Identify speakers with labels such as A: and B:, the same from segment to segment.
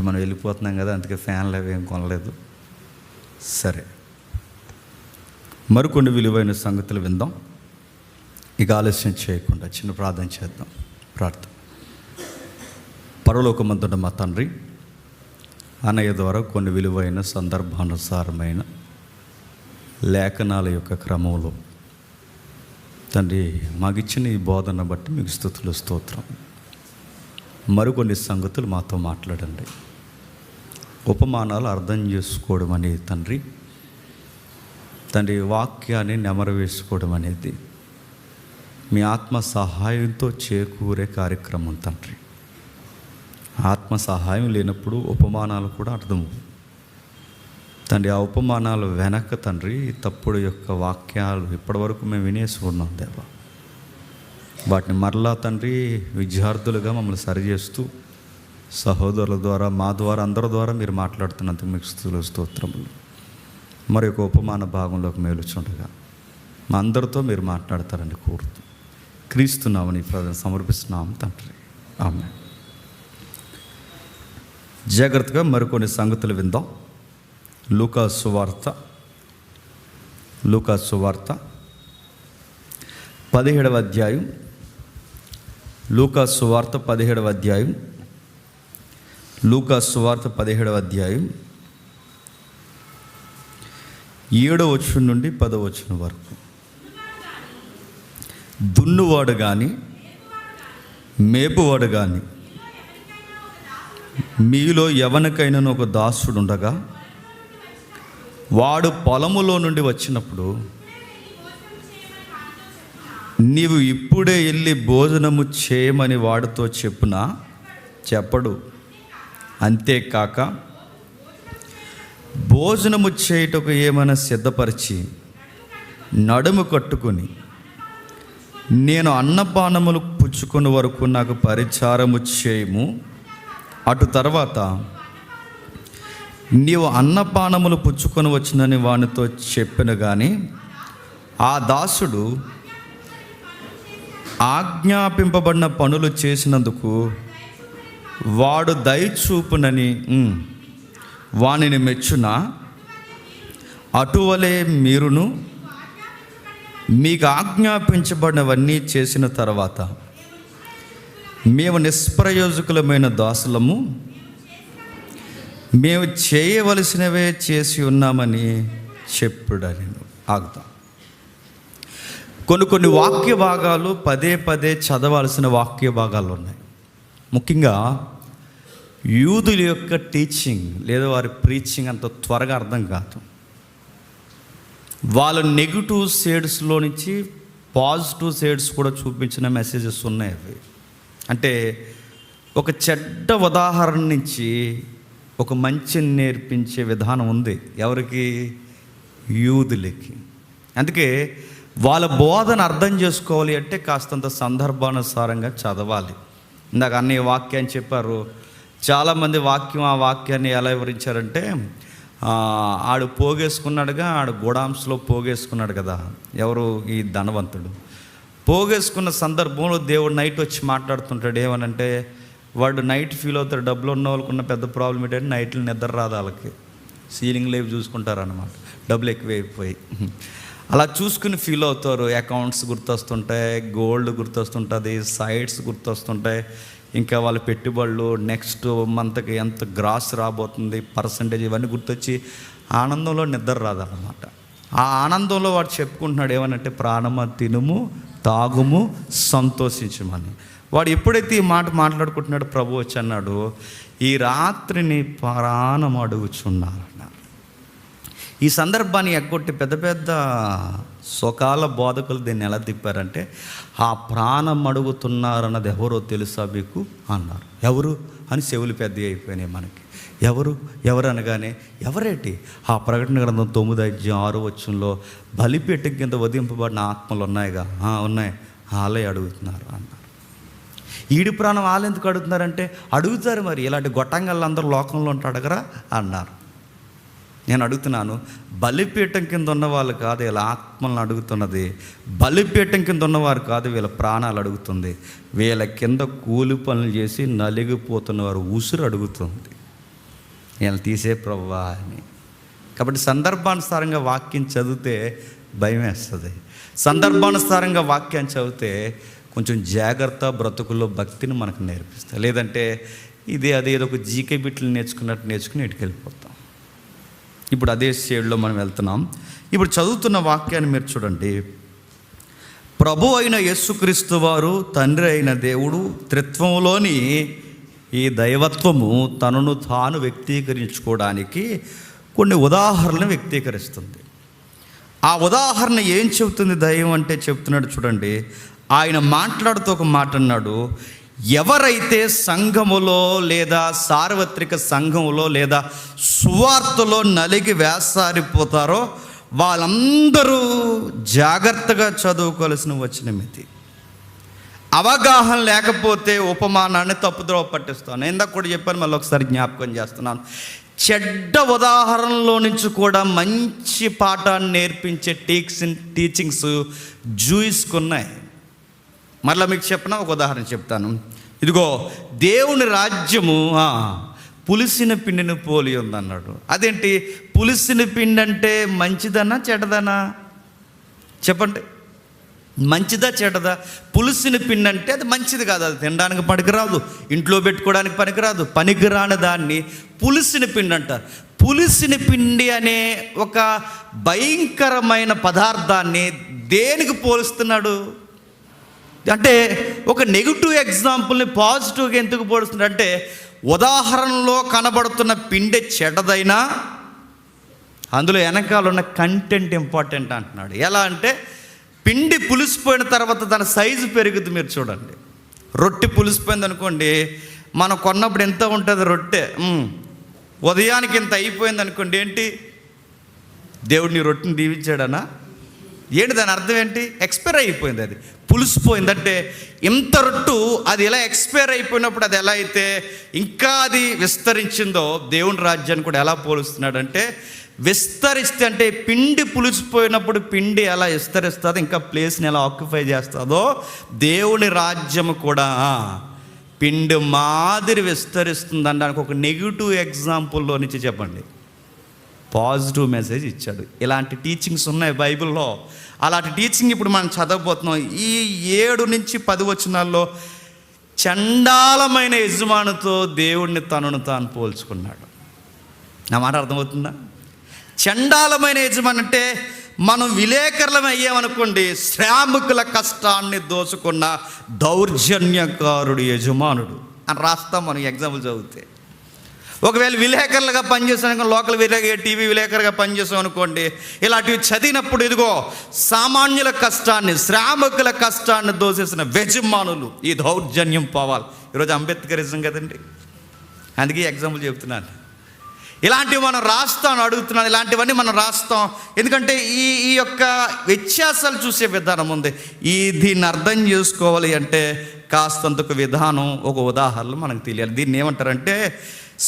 A: మనం వెళ్ళిపోతున్నాం కదా, అందుకే ఫ్యాన్లు అవి ఏం కొనలేదు. సరే, మరికొన్ని విలువైన సంగతులు విందాం. ఇక ఆలస్యం చేయకుండా చిన్న ప్రార్థన చేద్దాం. ప్రార్థన. పరలోకమందున్న మా తండ్రి, అన్నయ్య ద్వారా కొన్ని విలువైన సందర్భానుసారమైన లేఖనాల యొక్క క్రమంలో తండ్రి మాకిచ్చిన ఈ బోధన బట్టి మీకు స్తుతులు స్తోత్రం. మరికొన్ని సంగతులు మాతో మాట్లాడండి. ఉపమానాలు అర్థం చేసుకోవడం అనేది తండ్రి వాక్యాన్ని నెమరు వేసుకోవడం అనేది మీ ఆత్మ సహాయంతో చేకూరే కార్యక్రమం తండ్రి. ఆత్మ సహాయం లేనప్పుడు ఉపమానాలు కూడా అర్థము తండ్రి. ఆ ఉపమానాలు వెనక తండ్రి తప్పుడు యొక్క వాక్యాలు ఇప్పటివరకు మేము వినేసి ఉన్నాం దేవా. వాటిని మరలా తండ్రి విద్యార్థులుగా మమ్మల్ని సరిచేస్తూ సహోదరుల ద్వారా, మా ద్వారా, అందరి ద్వారా మీరు మాట్లాడుతున్నందుకు మీకు స్తుతులు స్తోత్రములు. మరి ఒక ఉపమాన భాగంలోకి మేలుచుండగా మా అందరితో మీరు మాట్లాడతారని కోరుతూ క్రీస్తున్నామని ప్రార్థన సమర్పిస్తున్నాం తండ్రి. ఆమేన్. జాగ్రత్తగా మరికొన్ని సంగతులు విందాం. లూకా సువార్త 17వ అధ్యాయం. లూకా సువార్త 17వ అధ్యాయం. లూకా సువార్త 17వ అధ్యాయం 7వ వచనం నుండి 10వ వచనం వరకు. దున్నువాడు కానీ మేపువాడు కానీ మీలో ఎవరికైనా ఒక దాసుడు ఉండగా వాడు పొలములో నుండి వచ్చినప్పుడు నీవు ఇప్పుడే వెళ్ళి భోజనము చేయమని వాడితో చెప్పడు. అంతేకాక భోజనము చేయుటకు ఏమైనా సిద్ధపరిచి నడుము కట్టుకొని నేను అన్నపానములు పుచ్చుకునే వరకు నాకు పరిచారము చేయము, అటు తర్వాత నీవు అన్నపానములు పుచ్చుకొని వచ్చినని వానితో చెప్పిన కానీ ఆ దాసుడు ఆజ్ఞాపింపబడిన పనులు చేసినందుకు వాడు దయచూపునని వానిని మెచ్చున, అటువలే మీరును మీకు ఆజ్ఞాపించబడినవన్నీ చేసిన తర్వాత మేము నిష్ప్రయోజకులమైన దాసులము, మేము చేయవలసినవే చేసి ఉన్నామని చెప్పుడని. ఆగుతాం. కొన్ని వాక్య భాగాలు పదే చదవాల్సిన వాక్య భాగాలు ఉన్నాయి. ముఖ్యంగా యూదుల యొక్క టీచింగ్ లేదా వారి ప్రీచింగ్ అంత త్వరగా అర్థం కాదు. వాళ్ళ నెగిటివ్ షేడ్స్లో నుంచి పాజిటివ్ షేడ్స్ కూడా చూపించిన మెసేజెస్ ఉన్నాయి. అవి అంటే ఒక చెడ్డ ఉదాహరణ నుంచి ఒక మంచిని నేర్పించే విధానం ఉంది. ఎవరికి? యూదులకి. అందుకే వాళ్ళ బోధన అర్థం చేసుకోవాలి అంటే కాస్తంత సందర్భానుసారంగా చదవాలి. ఇందాక అన్నయ్య వాక్యాన్ని చెప్పారు. చాలామంది ఆ వాక్యాన్ని ఎలా వివరించారంటే, ఆడు పోగేసుకున్నాడుగా, ఆడు గోడాంస్లో పోగేసుకున్నాడు కదా. ఎవరు? ఈ ధనవంతుడు. పోగేసుకున్న సందర్భంలో దేవుడు నైట్ వచ్చి మాట్లాడుతుంటాడు. ఏమనంటే వాడు నైట్ ఫీల్ అవుతాడు. డబ్బులు ఉన్న వాళ్ళకున్న పెద్ద ప్రాబ్లం ఏంటంటే నైట్లో నిద్ర రాదు వాళ్ళకి. సీలింగ్ లైఫ్ చూసుకుంటారన్నమాట, డబ్బులు ఎక్కువైపోయి. అలా చూసుకుని ఫీల్ అవుతారు. అకౌంట్స్ గుర్తొస్తుంటాయి, గోల్డ్ గుర్తొస్తుంటుంది, సైట్స్ గుర్తొస్తుంటాయి, ఇంకా వాళ్ళ పెట్టుబడులు, నెక్స్ట్ మంత్కి ఎంత గ్రాస్ రాబోతుంది, పర్సంటేజ్, ఇవన్నీ గుర్తొచ్చి ఆనందంలో నిద్ర రాదన్నమాట. ఆ ఆనందంలో వాడు చెప్పుకుంటున్నాడు ఏమనంటే, ప్రాణమ తినుము, తాగుము, సంతోషించమని. వాడు ఎప్పుడైతే ఈ మాట మాట్లాడుకుంటున్నాడు, ప్రభు వచ్చి అన్నాడు, ఈ రాత్రిని ప్రాణం అడుగుచున్నారన్నారు. ఈ సందర్భాన్ని ఎగ్గొట్టి పెద్ద సుఖాల బోధకులు దీన్ని ఎలా తిప్పారంటే, ఆ ప్రాణం అడుగుతున్నారన్నది ఎవరో తెలుసా మీకు అన్నారు. ఎవరు అని చెవులు పెద్ద అయిపోయినాయి మనకి. ఎవరు అనగానే ఎవరేటి? ఆ ప్రకటన గ్రంథం 9:6 బలిపీఠం కింద వధింపబడిన ఆత్మలు ఉన్నాయిగా, ఉన్నాయి, వాళ్ళే అడుగుతున్నారు అన్నారు. ఈడి ప్రాణం వాళ్ళు ఎందుకు అడుగుతున్నారంటే, అడుగుతారు మరి, ఇలాంటి గొట్టంగళ్ళందరూ లోకంలో ఉంటే అడగరా అన్నారు. నేను అడుగుతున్నాను, బలిపీఠం కింద ఉన్నవాళ్ళు కాదు వీళ్ళ ఆత్మలను అడుగుతున్నది, బలిపీఠం కింద ఉన్నవారు కాదు వీళ్ళ ప్రాణాలు అడుగుతుంది, వీళ్ళ కింద కూలి పనులు చేసి నలిగిపోతున్న వారు ఉసురు అడుగుతుంది. నేను తీసే ప్రభువా అని. కాబట్టి సందర్భానుసారంగా వాక్యం చదివితే భయం వేస్తుంది. సందర్భానుసారంగా వాక్యాన్ని చదివితే కొంచెం జాగ్రత్త, బ్రతుకుల్లో భక్తిని మనకు నేర్పిస్తాయి. లేదంటే అదేదో ఒక జీకే బిట్లు నేర్చుకుని ఇటుకెళ్ళిపోతాం. ఇప్పుడు అదే షేడ్లో మనం వెళ్తున్నాం. ఇప్పుడు చదువుతున్న వాక్యాన్ని మీరు చూడండి. ప్రభు అయిన యేసుక్రీస్తు వారు, తండ్రి అయిన దేవుడు, త్రిత్వంలోని ఈ దైవత్వము తనను తాను వ్యక్తీకరించుకోవడానికి కొన్ని ఉదాహరణలు వ్యక్తీకరిస్తుంది. ఆ ఉదాహరణ ఏం చెబుతుంది దైవం అంటే? చెప్తున్నాడు చూడండి. ఆయన మాట్లాడుతూ ఒక మాట అన్నాడు, ఎవరైతే సంఘములో లేదా సార్వత్రిక సంఘములో లేదా సువార్తలో నలిగి వేసారిపోతారో వాళ్ళందరూ జాగ్రత్తగా చదువుకోవాల్సిన వచనం ఇది. అవగాహన లేకపోతే ఉపమానాన్ని తప్పుద్రోవ పట్టిస్తాను. ఇందాక కూడా చెప్పాను, మళ్ళీ ఒకసారి జ్ఞాపకం చేస్తున్నాను. చెడ్డ ఉదాహరణలో నుంచి కూడా మంచి పాఠాన్ని నేర్పించే టీచింగ్స్ జూయిస్కి ఉన్నాయి. మరలా మీకు చెప్పిన ఒక ఉదాహరణ చెప్తాను. ఇదిగో, దేవుని రాజ్యము పులిసిన పిండిని పోలి ఉందన్నాడు. అదేంటి పులిసిన పిండి అంటే? మంచిదనా చెడ్డదనా చెప్పండి? మంచిదా చెడ్డదా? పులిసిన పిండి అంటే అది మంచిది కాదు, అది తినడానికి పనికిరాదు, ఇంట్లో పెట్టుకోవడానికి పనికిరాదు, పనికిరాని దాన్ని పులిసిన పిండి అంటారు. పులిసిన పిండి అనే ఒక భయంకరమైన పదార్థాన్ని దేనికి పోలుస్తున్నాడు అంటే? ఒక నెగిటివ్ ఎగ్జాంపుల్ని పాజిటివ్గా ఎందుకు పోలుస్తున్నాడు అంటే, ఉదాహరణలో కనబడుతున్న పిండి చెడ్డదైనా అందులో వెనకాల ఉన్న కంటెంట్ ఇంపార్టెంట్ అంటున్నాడు. ఎలా అంటే, పిండి పులిసిపోయిన తర్వాత దాని సైజు పెరుగుతుంది. మీరు చూడండి, రొట్టె పులిసిపోయింది అనుకోండి, మనం కొన్నప్పుడు ఎంత ఉంటుంది రొట్టె? ఉదయానికి ఇంత అయిపోయింది అనుకోండి, ఏంటి దేవుడిని రొట్టెని దీవించాడనా? ఏంటి దాని అర్థం ఏంటి? ఎక్స్పైర్ అయిపోయింది, అది పులిసిపోయిందంటే. ఇంత రొట్టు అది ఎలా ఎక్స్పైర్ అయిపోయినప్పుడు అది ఎలా అయితే ఇంకా అది విస్తరించిందో, దేవుని రాజ్యాన్ని కూడా ఎలా పోలుస్తున్నాడంటే, విస్తరిస్తే అంటే పిండి పులిసిపోయినప్పుడు పిండి ఎలా విస్తరిస్తుందో, ఇంకా ప్లేస్ని ఎలా ఆక్యుపై చేస్తుందో, దేవుని రాజ్యము కూడా పిండి మాదిరి విస్తరిస్తుంది అనడానికి ఒక నెగిటివ్ ఎగ్జాంపుల్లో నుంచి చెప్పండి, పాజిటివ్ మెసేజ్ ఇచ్చాడు. ఇలాంటి టీచింగ్స్ ఉన్నాయి బైబిల్లో. అలాంటి టీచింగ్ ఇప్పుడు మనం చదవబోతున్నాం. ఈ 7 నుంచి 10 వచనాల్లో చండాలమైన యజమానితో దేవుడిని తనను తాను పోల్చుకున్నాడు. నా మాట అర్థమవుతుందా? చండాలమైన యజమాని అంటే మనం విలేకరులం అయ్యామనుకోండి, శ్రామికుల కష్టాన్ని దోచుకున్న దౌర్జన్యకారుడు యజమానుడు అని రాస్తాం మనం ఎగ్జాంపుల్ చదివితే. ఒకవేళ విలేకరులుగా పనిచేసాను, లోకల్ టీవీ విలేకరుగా పనిచేసాం అనుకోండి, ఇలాంటివి చదివినప్పుడు ఇదిగో సామాన్యుల కష్టాన్ని, శ్రామికుల కష్టాన్ని దోసేసిన యజమానులు, ఈ దౌర్జన్యం పోవాలి. ఈరోజు అంబేద్కరిజం కదండి, అందుకే ఎగ్జాంపుల్ చెప్తున్నాను. ఇలాంటివి మనం రాస్తాం, అడుగుతున్నాను, ఇలాంటివన్నీ మనం రాస్తాం. ఎందుకంటే ఈ యొక్క వ్యత్యాసాలు చూసే విధానం ఉంది. దీన్ని అర్థం చేసుకోవాలి అంటే కాస్తంతకు విధానం, ఒక ఉదాహరణ మనకు తెలియాలి. దీన్ని ఏమంటారంటే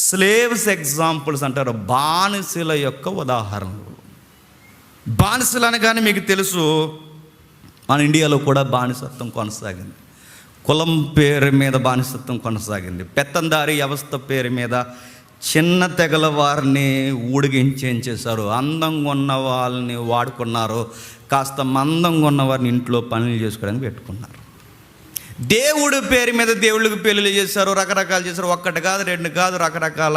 A: స్లేవ్స్ ఎగ్జాంపుల్స్ అంటారు, బానిసల యొక్క ఉదాహరణలు. బానిసలు అనగానే మీకు తెలుసు, మన ఇండియాలో కూడా బానిసత్వం కొనసాగింది. కులం పేరు మీద బానిసత్వం కొనసాగింది. పెత్తందారి వ్యవస్థ పేరు మీద చిన్న తెగల వారిని ఊడిగించేశారు. అందంగా ఉన్న వాళ్ళని వాడుకున్నారు, కాస్త మందంగా ఉన్న వారిని ఇంట్లో పనులు చేసుకోవడానికి పెట్టుకున్నారు. దేవుడి పేరు మీద దేవుళ్ళకి పెళ్ళిళ్ళు చేశారు, రకరకాలు చేశారు. 1 కాదు 2 కాదు, రకరకాల.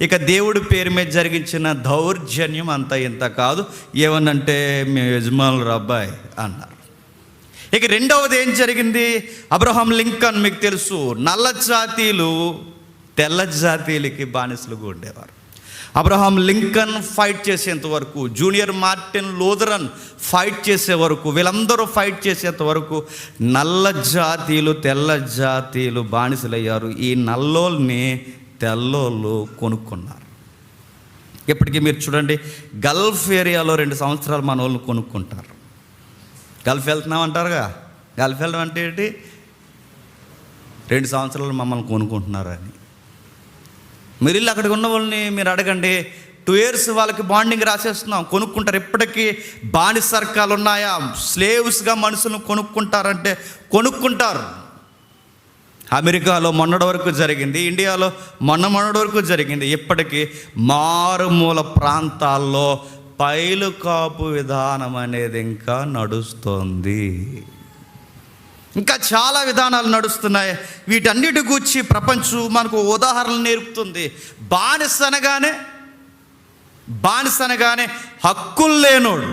A: ఇక దేవుడి పేరు మీద జరిగించిన దౌర్జన్యం అంత ఇంత కాదు. ఏమనంటే మేము యజమానులు అబ్బాయి అన్నారు. ఇక రెండవది ఏం జరిగింది? అబ్రహాం లింకన్ మీకు తెలుసు, నల్ల జాతీయులు తెల్ల జాతీయులకి బానిసలుగా ఉండేవారు. అబ్రహాం లింకన్ ఫైట్ చేసేంత వరకు, జూనియర్ మార్టిన్ లూథరన్ ఫైట్ చేసే వరకు, వీళ్ళందరూ ఫైట్ చేసేంత వరకు నల్ల జాతీయులు తెల్ల జాతీయులు బానిసలయ్యారు. ఈ నల్లోల్ని తెల్లోళ్ళు కొనుక్కున్నారు. ఇప్పటికీ మీరు చూడండి, గల్ఫ్ ఏరియాలో 2 సంవత్సరాలు మన వాళ్ళు కొనుక్కుంటారు. గల్ఫ్ వెళ్తున్నాం అంటారుగా, గల్ఫ్ వెళ్ళడం అంటే ఏంటి? 2 సంవత్సరాలు మమ్మల్ని కొనుక్కుంటున్నారని. మీరు ఇల్లు అక్కడికి ఉన్న వాళ్ళని మీరు అడగండి, 2 years వాళ్ళకి బాండింగ్ రాసేస్తున్నాం, కొనుక్కుంటారు. ఇప్పటికీ బానిసర్కాలు ఉన్నాయా? స్లేవ్స్గా మనుషులను కొనుక్కుంటారంటే కొనుక్కుంటారు. అమెరికాలో మొన్నటి వరకు జరిగింది, ఇండియాలో మొన్నటి వరకు జరిగింది. ఇప్పటికీ మారుమూల ప్రాంతాల్లో పైలుకాపు విధానం అనేది ఇంకా నడుస్తోంది. ఇంకా చాలా విధానాలు నడుస్తున్నాయి. వీటన్నిటి గూర్చి ప్రపంచం మనకు ఉదాహరణలు నేర్పుతుంది. బానిస అనగానే హక్కులు లేనోడు,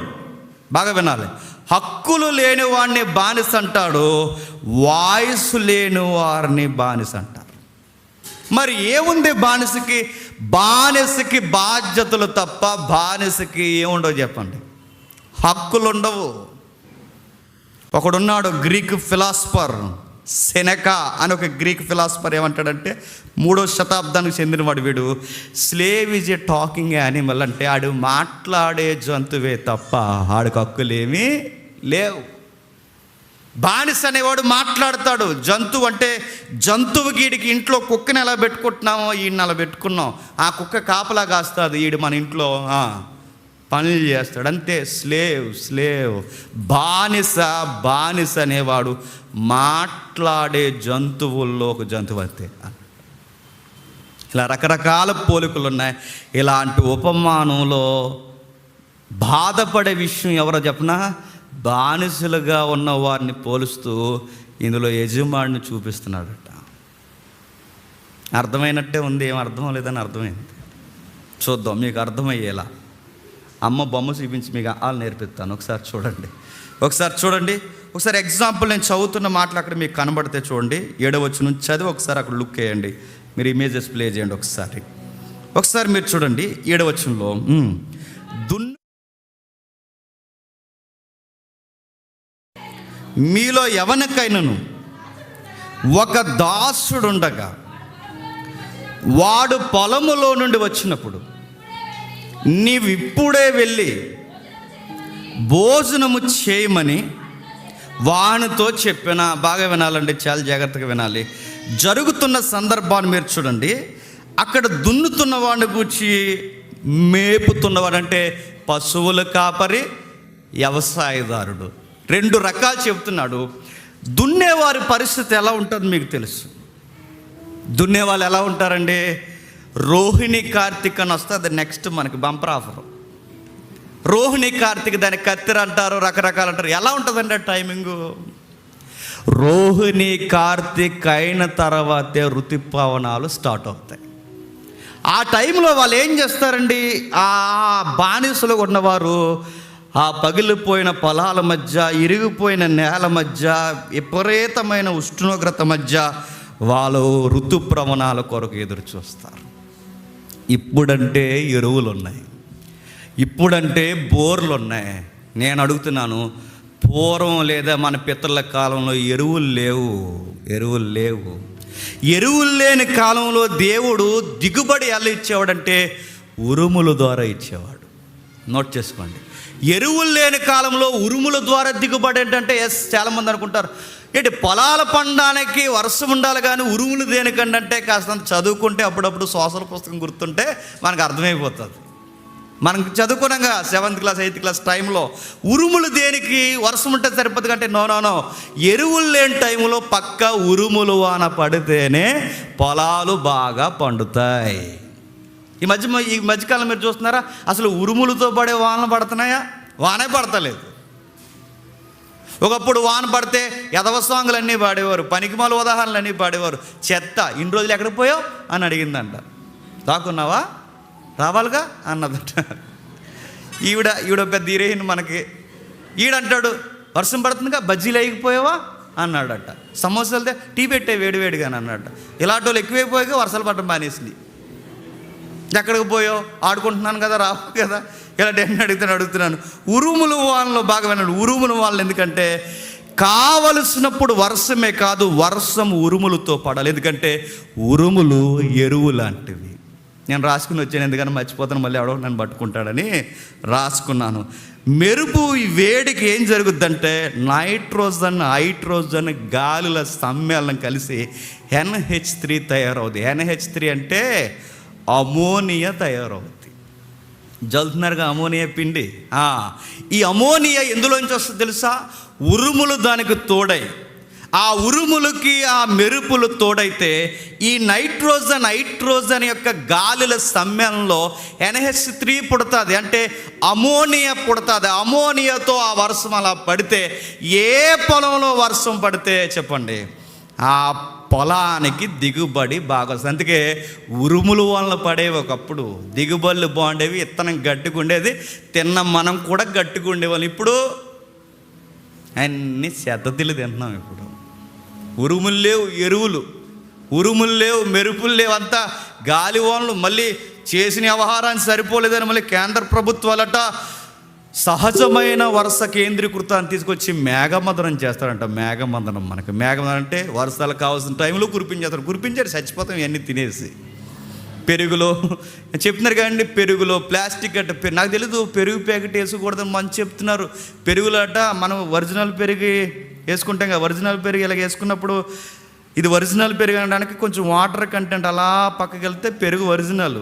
A: బాగా వినాలి, హక్కులు లేని వాడిని బానిస అంటాడు, వాయిస్ లేని వారిని బానిస అంటారు. మరి ఏముంది బానిసకి బాధ్యతలు తప్ప బానిసకి ఏముండవు చెప్పండి? హక్కులు ఉండవు. ఒకడున్నాడు గ్రీక్ ఫిలాసఫర్ సెనెకా అని ఒక గ్రీక్ ఫిలాసఫర్. ఏమంటాడంటే 3వ శతాబ్దానికి చెందినవాడు వీడు. Slave is a talking animal, అంటే ఆడు మాట్లాడే జంతువే తప్ప ఆడికి హక్కులేమీ లేవు. బానిస అనేవాడు మాట్లాడతాడు. జంతువు అంటే జంతువుకి వీడికి ఇంట్లో కుక్కని ఎలా పెట్టుకుంటున్నామో ఈయన అలా పెట్టుకున్నాం. ఆ కుక్క కాపలా కాస్తుంది, ఈడు మన ఇంట్లో పనులు చేస్తాడు, అంతే. స్లేవ్. బానిస అనేవాడు మాట్లాడే జంతువుల్లో ఒక జంతువు, అంతే. ఇలా రకరకాల పోలికలు ఉన్నాయి. ఇలాంటి ఉపమానంలో బాధపడే విషయం ఎవరో చెప్పనా? బానిసలుగా ఉన్న వారిని పోలుస్తూ ఇందులో యజమాడిని చూపిస్తున్నాడట. అర్థమైనట్టే ఉంది, ఏం అర్థం లేదని అర్థమైంది. చూద్దాం మీకు అర్థమయ్యేలా. అమ్మ బొమ్మ చూపించి మీకు వాళ్ళు నేర్పిస్తాను. ఒకసారి చూడండి. ఒకసారి ఎగ్జాంపుల్ నేను చదువుతున్న మాటలు అక్కడ మీకు కనబడితే చూడండి. 7వ వచనం చదివి ఒకసారి అక్కడ లుక్ వేయండి. మీరు ఇమేజెస్ ప్లే చేయండి ఒకసారి మీరు చూడండి. 7వ వచనంలో మీలో ఎవరికైనాను ఒక దాసుడుండగా వాడు పొలములో నుండి వచ్చినప్పుడు నీవిప్పుడే వెళ్ళి భోజనము చేయమని వానితో చెప్పిన. బాగా వినాలండి, చాలా జాగ్రత్తగా వినాలి. జరుగుతున్న సందర్భాన్ని మీరు చూడండి. అక్కడ దున్నుతున్న వాడిని గూర్చి మేపుతున్నవాడు అంటే పశువుల కాపరి, వ్యవసాయదారుడు, 2 రకాలు చెబుతున్నాడు. దున్నేవారి పరిస్థితి ఎలా ఉంటుందో మీకు తెలుసు. దున్నేవాళ్ళు ఎలా ఉంటారండి? రోహిణి కార్తీక్ అని వస్తే అది నెక్స్ట్ మనకి బంపర్ ఆఫర్. రోహిణి కార్తీక్, దానికి కత్తిర అంటారు, రకరకాలు అంటారు. ఎలా ఉంటుందండి ఆ టైమింగు? రోహిణి కార్తీక్ అయిన తర్వాతే ఋతుపవనాలు స్టార్ట్ అవుతాయి. ఆ టైంలో వాళ్ళు ఏం చేస్తారండి? ఆ బానిసలు ఉన్నవారు ఆ పగిలిపోయిన పొలాల మధ్య, ఇరిగిపోయిన నేల మధ్య, విపరీతమైన ఉష్ణోగ్రత మధ్య వాళ్ళు ఋతుప్రవణాల కొరకు ఎదురు చూస్తారు. ఇప్పుడంటే ఎరువులు ఉన్నాయి, ఇప్పుడంటే బోర్లు ఉన్నాయి. నేను అడుగుతున్నాను, పూర్వం లేదా మన పితరుల కాలంలో ఎరువులు లేవు. ఎరువులు లేని కాలంలో దేవుడు దిగుబడి ఎలా ఇచ్చేవాడంటే ఉరుముల ద్వారా ఇచ్చేవాడు. నోట్ చేసుకోండి. ఎరువులు లేని కాలంలో ఉరుముల ద్వారా దిగుబడి ఏంటంటే, చాలామంది అనుకుంటారు ఏంటి పొలాలు పండడానికి వర్షం ఉండాలి కానీ ఉరుములు దేనికండి అంటే, కాస్త చదువుకుంటే అప్పుడప్పుడు సోషల్ పుస్తకం గుర్తుంటే మనకు అర్థమైపోతుంది. మనం చదువుకున్నాగా 7th క్లాస్ 8th క్లాస్ టైంలో ఉరుములు దేనికి, వర్షం ఉంటే సరిపోతుంది అంటే నో, ఎరువులు లేని టైంలో పక్క ఉరుములు వాన పడితేనే పొలాలు బాగా పండుతాయి. ఈ మధ్యకాలం మీరు చూస్తున్నారా? అసలు ఉరుములతో పడే వానలు పడుతున్నాయా? వానే పడతలేదు. ఒకప్పుడు వాన పడితే ఎదవ సాంగులన్నీ పాడేవారు, పనికిమాల ఉదాహరణలన్నీ పాడేవారు. చెత్త ఇన్ని రోజులు ఎక్కడికి పోయావు అని అడిగిందంట. దాక్కున్నావా, రావాలిగా అన్నదట. ఈవిడ పెద్ద హీరోయిన్ మనకి. ఈడంటాడు వర్షం పడుతుందిగా బజ్జీలు వేయకపోయావా అన్నాడట. సమోసాలతో టీ పెట్టే వేడివేడిగా అని అన్నట్ట. ఇలాంటి వాళ్ళు ఎక్కువైపోయాక వర్షాలు పడటం మానేసింది. ఎక్కడికి పోయావు? ఆడుకుంటున్నాను కదా, రావు కదా. ఇలాంటి అడుగుతున్నాను. ఉరుములు వాళ్ళలో బాగా విన్నాడు. ఉరుములు వాళ్ళు ఎందుకంటే కావలసినప్పుడు వర్షమే కాదు, వర్షం ఉరుములతో పడాలి. ఎందుకంటే ఉరుములు ఎరువు లాంటివి. నేను రాసుకుని వచ్చాను, ఎందుకని మర్చిపోతాను, మళ్ళీ ఎవడో నన్ను పట్టుకుంటాడని రాసుకున్నాను. మెరుపు వేడికి ఏం జరుగుద్దంటే నైట్రోజన్, హైడ్రోజన్ గాలుల సమ్మేళనం కలిసి NH3 తయారవుతుంది. NH3 అంటే అమోనియా తయారవుతుంది. జల్తున్నారుగా అమోనియా పిండి. ఈ అమోనియా ఎందులోంచి వస్తుంది తెలుసా? ఉరుములు దానికి తోడై ఆ ఉరుములకి ఆ మెరుపులు తోడైతే ఈ నైట్రోజన్ యొక్క గాలుల సమ్మేళనంలో NH3 పుడుతుంది, అంటే అమోనియా పుడుతుంది. అమోనియాతో ఆ వర్షం అలా పడితే, ఏ పొలంలో వర్షం పడితే చెప్పండి ఆ పొలానికి దిగుబడి బాగా వస్తుంది. అందుకే ఉరుముల వలన పడేవి ఒకప్పుడు దిగుబడులు బాగుండేవి, విత్తనం గట్టిగా ఉండేది, తిన్న మనం కూడా గట్టిగా ఉండేవాళ్ళం. ఇప్పుడు అన్ని చెత్తలు తింటున్నాం. ఇప్పుడు ఉరుములు లేవు, ఎరువులు, ఉరుములు లేవు, మెరుపులు లేవు, అంతా గాలి వానలు. మళ్ళీ చేసిన వ్యవహారాన్ని సరిపోలేదని మళ్ళీ కేంద్ర ప్రభుత్వాలట సహజమైన వర్ష కేంద్రీకృతాన్ని తీసుకొచ్చి మేఘమందనం చేస్తారంట. మేఘమందనం, మనకి మేఘమందనం అంటే వర్షాలు కావాల్సిన టైంలో కురిపించేస్తారు. కురిపించారు, చచ్చిపోతాం ఇవన్నీ తినేసి. పెరుగులో చెప్తున్నారు కదండి, పెరుగులో ప్లాస్టిక్ అట్ట, నాకు తెలీదు పెరుగు ప్యాకెట్ వేసుకోకూడదని మంచి చెప్తున్నారు. పెరుగులో అట మనం ఒరిజినల్ పెరుగు వేసుకుంటాం కదా, ఒరిజినల్ పెరుగు ఇలా వేసుకున్నప్పుడు ఇది ఒరిజినల్ పెరుగు అనడానికి కొంచెం వాటర్ కంటెంట్ అలా పక్కకి వెళ్తే పెరుగు ఒరిజినల్.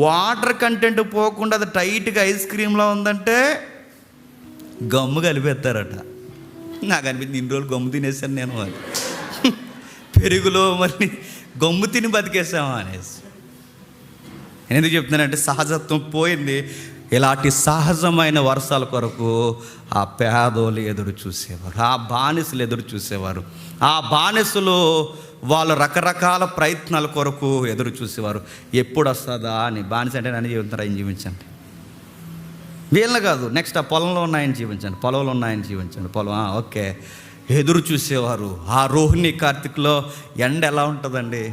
A: వాటర్ కంటెంట్ పోకుండా అది టైట్గా ఐస్ క్రీమ్లో ఉందంటే గమ్ము కలిపేస్తారట. నాకు అనిపించింది ఇన్ని రోజులు గమ్ము తినేసాను నేను అని. పెరుగులో మళ్ళీ గమ్ము తిని బతికేసాము అనేసి. నేను ఎందుకు చెప్తున్నానంటే సహజత్వం పోయింది. ఇలాంటి సహజమైన వర్షాల కొరకు ఆ పేదోళ్ళు ఎదురు చూసేవారు, ఆ బానిసలు ఎదురు చూసేవారు. ఆ బానిసలు వాళ్ళు రకరకాల ప్రయత్నాల కొరకు ఎదురు చూసేవారు. ఎప్పుడు వస్తుందా అని. బానిస అంటే నన్ను జీవితారు, ఆయన జీవించండి, వీళ్ళని కాదు, నెక్స్ట్ ఆ పొలంలో ఉన్నాయని జీవించండి, పొలంలో ఉన్నాయని జీవించండి. పొలం ఓకే, ఎదురు చూసేవారు. ఆ రోహిణి కార్తీక్లో ఎండ ఎలా ఉంటుందండి,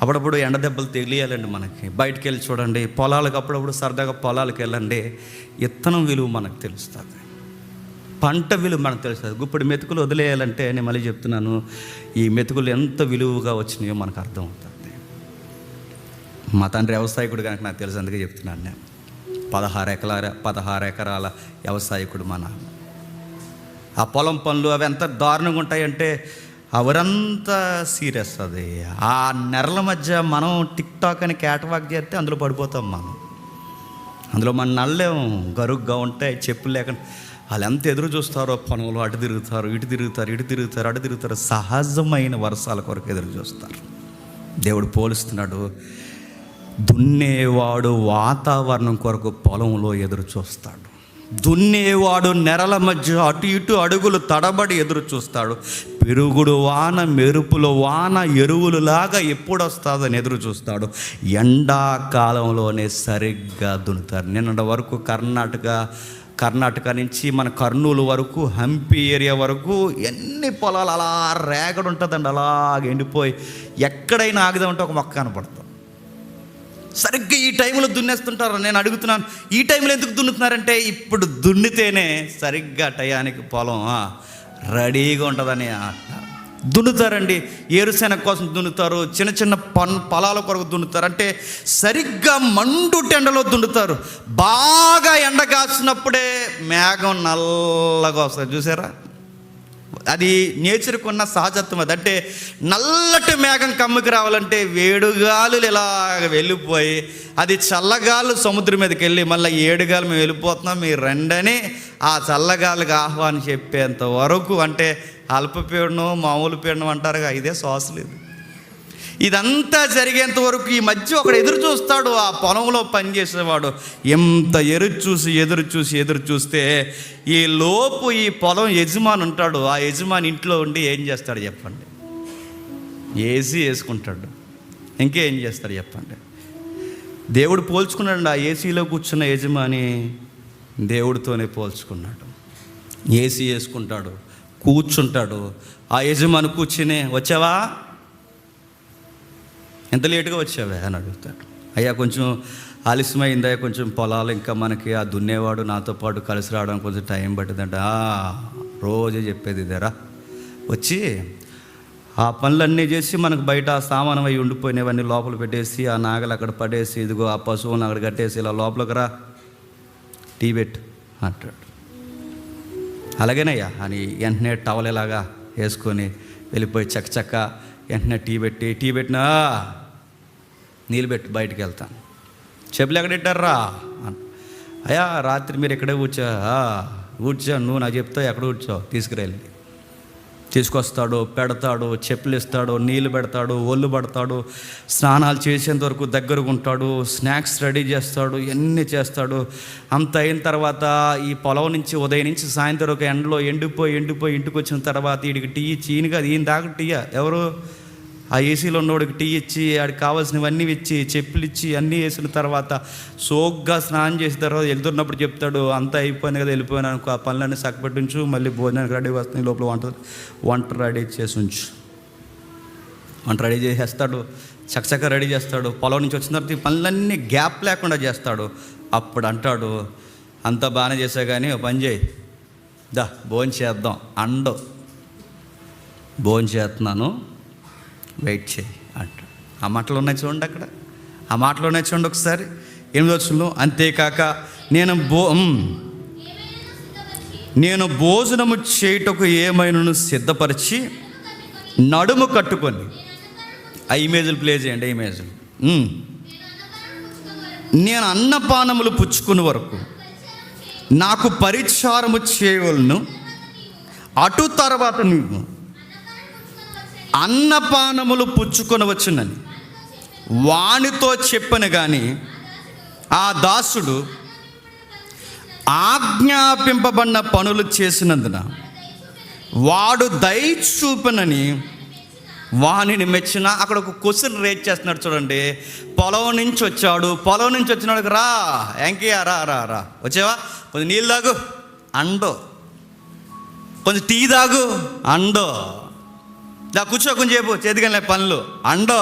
A: అప్పుడప్పుడు ఎండ దెబ్బలు తెలియాలండి మనకి. బయటికి వెళ్ళి చూడండి, పొలాలకు అప్పుడప్పుడు సరదాగా పొలాలకు వెళ్ళండి, విత్తనం విలువ మనకు తెలుస్తుంది, పంట విలువ మనకు తెలుస్తుంది. గుప్పుడు మెతుకులు వదిలేయాలంటే నేను మళ్ళీ చెప్తున్నాను, ఈ మెతుకులు ఎంత విలువగా వచ్చినాయో మనకు అర్థం అవుతుంది. మా తండ్రి వ్యవసాయకుడు కనుక నాకు తెలుసు, అందుకే చెప్తున్నాను. నేను 16 ఎకరాల వ్యవసాయకుడు మా నాన్న. ఆ పొలం పనులు అవి ఎంత దారుణంగా ఉంటాయంటే అవరంతా సీరియస్. అది ఆ నెరల మధ్య మనం టిక్ టాక్ అని క్యాటవాక్ చేస్తే అందులో పడిపోతాం మనం. అందులో మన నల్లేం గరుగ్గా ఉంటాయి, చెప్పులు లేకుండా. వాళ్ళు ఎంత ఎదురు చూస్తారో పొలంలో, అటు తిరుగుతారు, ఇటు తిరుగుతారు, ఇటు తిరుగుతారు, అటు తిరుగుతారు. సహజమైన వర్షాల కొరకు ఎదురు చూస్తారు. దేవుడు పోలుస్తున్నాడు, దున్నేవాడు వాతావరణం కొరకు పొలంలో ఎదురు చూస్తాడు. దున్నేవాడు నెరల మధ్య అటు ఇటు అడుగులు తడబడి ఎదురు చూస్తాడు. పెరుగుడు వాన, మెరుపుల వాన, ఎరువులు లాగా ఎప్పుడు వస్తుందని ఎదురు చూస్తాడు. ఎండాకాలంలోనే సరిగ్గా దున్నుతారు. నిన్నటి వరకు కర్ణాటక నుంచి మన కర్నూలు వరకు, హంపి ఏరియా వరకు ఎన్ని పొలాలు అలా రేగడి ఉంటుందండి, అలాగ ఎండిపోయి ఎక్కడైనా ఆగుదామంటే ఒక మొక్క కనపడుతుంది. సరిగ్గా ఈ టైంలో దున్నేస్తుంటారు. నేను అడుగుతున్నాను, ఈ టైంలో ఎందుకు దున్నుతున్నారంటే ఇప్పుడు దున్నితేనే సరిగ్గా టయానికి పొలం రెడీగా ఉంటుందని దున్నుతారండి. ఏరుశెనగ కోసం దున్నుతారు, చిన్న చిన్న పొలాల కొరకు దున్నుతారు. అంటే సరిగ్గా మండు టెండలో దున్నుతారు. బాగా ఎండ కాసినప్పుడే మేఘం నల్లగా వస్తుంది, చూసారా? అది నేచర్కి ఉన్న సహజత్వం. అది అంటే నల్లటి మేఘం కమ్ముకి రావాలంటే వేడుగాలు ఇలాగ వెళ్ళిపోయి, అది చల్లగాలు సముద్రం మీదకి వెళ్ళి మళ్ళీ ఏడుగాలు మేము వెళ్ళిపోతున్నాం మీరు రెండని ఆ చల్లగాలికి ఆహ్వానం చెప్పేంత వరకు, అంటే అల్పపీడనం మామూలు పీడనం అంటారుగా, ఇదే శ్వాస లేదు. ఇదంతా జరిగేంత వరకు ఈ మధ్య ఒకడు ఎదురు చూస్తాడు. ఆ పొలంలో పనిచేసేవాడు ఎంత ఎదురు చూస్తే ఈ లోపు ఈ పొలం యజమాని ఉంటాడు. ఆ యజమాని ఇంట్లో ఉండి ఏం చేస్తాడు చెప్పండి? ఏసీ వేసుకుంటాడు. ఇంకేం చేస్తాడు చెప్పండి? దేవుడు పోల్చుకున్నాడు. ఆ ఏసీలో కూర్చున్న యజమాని దేవుడితోనే పోల్చుకున్నాడు. ఏసీ వేసుకుంటాడు, కూర్చుంటాడు. ఆ యజమాని కూర్చుని, వచ్చావా, ఎంత లేటుగా వచ్చావే అని అడుగుతాడు. అయ్యా కొంచెం ఆలస్యమైందా, కొంచెం పొలాలు ఇంకా మనకి ఆ దున్నేవాడు నాతో పాటు కలిసి రావడం కొంచెం టైం పట్టిందంట. రోజే చెప్పేది ఇదేరా, వచ్చి ఆ పనులన్నీ చేసి మనకు బయట సామానం అవి ఉండిపోయినవన్నీ లోపల పెట్టేసి, ఆ నాగలు అక్కడ పడేసి, ఇదిగో ఆ పశువులను అక్కడ కట్టేసి ఇలా లోపలికి రా, టీ పెట్టు అంటాడు. అలాగేనయ్యా అని వెంటనే టవల్ ఇలాగా వేసుకొని వెళ్ళిపోయి చక్క వెంటనే టీ పెట్టినా నీళ్ళు పెట్టి బయటికి వెళ్తాను. చెప్పులు ఎక్కడ పెట్టారా? అయ్యా రాత్రి మీరు ఎక్కడే ఊడ్చా, నువ్వు నాకు చెప్తావు ఎక్కడ ఊడ్చావు, తీసుకురెళ్ళి తీసుకొస్తాడు, పెడతాడు, చెప్పులు ఇస్తాడు, నీళ్ళు పెడతాడు, ఒళ్ళు పడతాడు, స్నానాలు చేసేంత వరకు దగ్గరకు ఉంటాడు, స్నాక్స్ రెడీ చేస్తాడు, ఇవన్నీ చేస్తాడు. అంత అయిన తర్వాత ఈ పొలం నుంచి ఉదయం నుంచి సాయంత్రం వరకు ఎండలో ఎండిపోయి ఇంటికి వచ్చిన తర్వాత వీడికి టీ ఇచ్చి, ఈయనగా ఈయన దాకా టీయా ఎవరు ఆ ఏసీలో ఉన్నవాడికి టీ ఇచ్చి, ఆడికి కావాల్సినవన్నీ ఇచ్చి, చెప్పులు ఇచ్చి అన్నీ వేసిన తర్వాత సోగ్గా స్నానం చేసిన తర్వాత వెళ్తున్నప్పుడు చెప్తాడు, అంతా అయిపోయింది కదా, వెళ్ళిపోయాను అనుకో, ఆ పనులన్నీ చక్కబెట్టించు, మళ్ళీ భోజనానికి రెడీ వస్తుంది, లోపల వంట రెడీ చేసి ఉంచు. వంట రెడీ చేసేస్తాడు, చక్కచక్క రెడీ చేస్తాడు. పొలం నుంచి వచ్చిన తర్వాత ఈ పనులన్నీ గ్యాప్ లేకుండా చేస్తాడు. అప్పుడు అంటాడు, అంతా బాగానే చేసా కానీ ఓ పని చేయి, దా భోజనం చేద్దాం. భోజనం చేస్తున్నాను, వెయిట్ చేయి అంట. ఆ మాటలు ఉన్నాయి చూడండి, అక్కడ ఆ మాటలు ఉన్నాయి చూడండి ఒకసారి. 8వ వచనంలో, అంతేకాక నేను భోజనము చేయుటకు ఏమైనాను సిద్ధపరిచి నడుము కట్టుకొని, ఆ ఇమేజ్లు ప్లే చేయండి, ఇమేజ్లు. నేను అన్నపానములు పుచ్చుకునే వరకు నాకు పరిచారము చేయవలను, అటు తర్వాత నీవు అన్నపానములు పుచ్చుకొనవచ్చునని వానితో చెప్పను. కానీ ఆ దాసుడు ఆజ్ఞాపింపబడిన పనులు చేసినందున వాడు దయ చూపనని వానిని మెచ్చిన. అక్కడ ఒక క్వశ్చన్ రేజ్ చేస్తున్నాడు చూడండి. పొలం నుంచి వచ్చినాడు, రా వెంకయ్య రా వచ్చావా, కొంచెం నీళ్ళు తాగు అండో, కొంచెం టీ తాగు అండో, దా కూర్చో కొంచెం చెప్పు, చేతికలే పనులు అండో,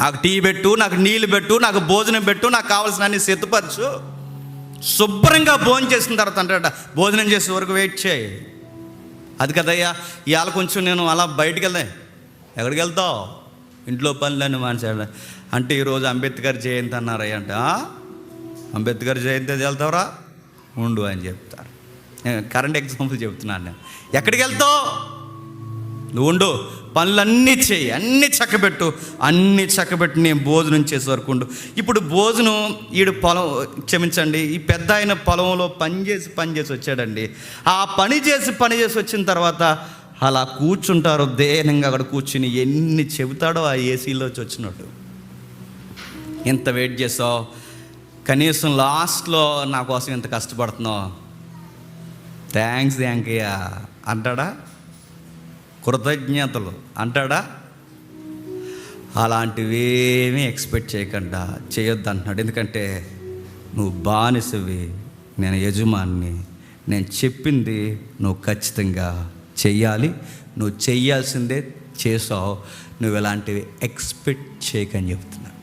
A: నాకు టీ పెట్టు, నాకు నీళ్ళు పెట్టు, నాకు భోజనం పెట్టు, నాకు కావాల్సిన అన్ని సిద్ధపరచు. శుభ్రంగా భోజనం చేసిన తర్వాత అంటాడట, భోజనం చేసే వరకు వెయిట్ చేయి. అది కదయ్యా, ఇవాళ కొంచెం నేను అలా బయటికి ఎక్కడికి వెళ్తావు, ఇంట్లో పనులన్నీ మానేశాడు అంటే, ఈరోజు అంబేద్కర్ జయంతి అన్నారయ్య అంటే, అంబేద్కర్ జయంతి వెళ్తావురా ఉండు అని చెప్తారు. కరెంట్ ఎగ్జాంపుల్ చెప్తున్నాను నేను. ఎక్కడికి వెళ్తావు, నువ్వు ఉండు, పనులన్నీ చేయి, అన్నీ చక్కబెట్టి నేను భోజనం చేసే వరకు ఉండు. ఇప్పుడు భోజనం ఈ పెద్ద ఆయన పొలంలో పనిచేసి వచ్చాడండి. ఆ పని చేసి వచ్చిన తర్వాత అలా కూర్చుంటారు దేనంగా, అక్కడ కూర్చుని ఎన్ని చెబుతాడో ఆ ఏసీలోంచి వచ్చినట్టు. ఎంత వెయిట్ చేసావు, కనీసం లాస్ట్లో నా కోసం ఎంత కష్టపడుతున్నావు, థ్యాంక్స్ వెంకయ్య అంటాడా, కృతజ్ఞతలు అంటాడా? అలాంటివేమీ ఎక్స్పెక్ట్ చేయొద్దు అంటున్నాడు. ఎందుకంటే నువ్వు బానిసవి, నేను యజమాన్ని, నేను చెప్పింది నువ్వు ఖచ్చితంగా చెయ్యాలి, నువ్వు చెయ్యాల్సిందే చేసావు, నువ్వు ఎలాంటివి ఎక్స్పెక్ట్ చేయకని చెప్తున్నాడు.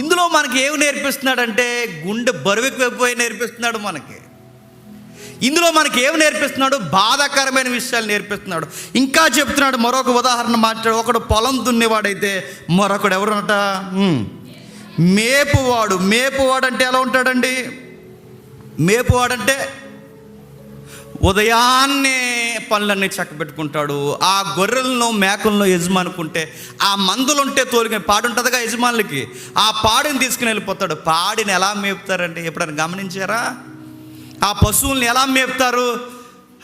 A: ఇందులో మనకి ఏమి నేర్పిస్తున్నాడంటే గుండె బరువెక్కిపోయి నేర్పిస్తున్నాడు మనకి. ఇందులో మనకి ఏమి నేర్పిస్తున్నాడు, బాధాకరమైన విషయాలు నేర్పిస్తున్నాడు. ఇంకా చెప్తున్నాడు, మరొక ఉదాహరణ మాట్లాడు. ఒకడు పొలం దున్నేవాడైతే మరొకడు ఎవరనట, మేపువాడు అంటే ఎలా ఉంటాడండి, మేపువాడంటే ఉదయాన్నే పనులన్నీ చక్కబెట్టుకుంటాడు. ఆ గొర్రెలను మేకలను యజమానుకుంటే, ఆ మందులుంటే తోలిక పాడి ఉంటుందిగా యజమానులకి, ఆ పాడిని తీసుకుని వెళ్ళిపోతాడు. పాడిని ఎలా మేపుతారండి, ఎప్పుడైనా గమనించారా? ఆ పశువుల్ని ఎలా మేపుతారు,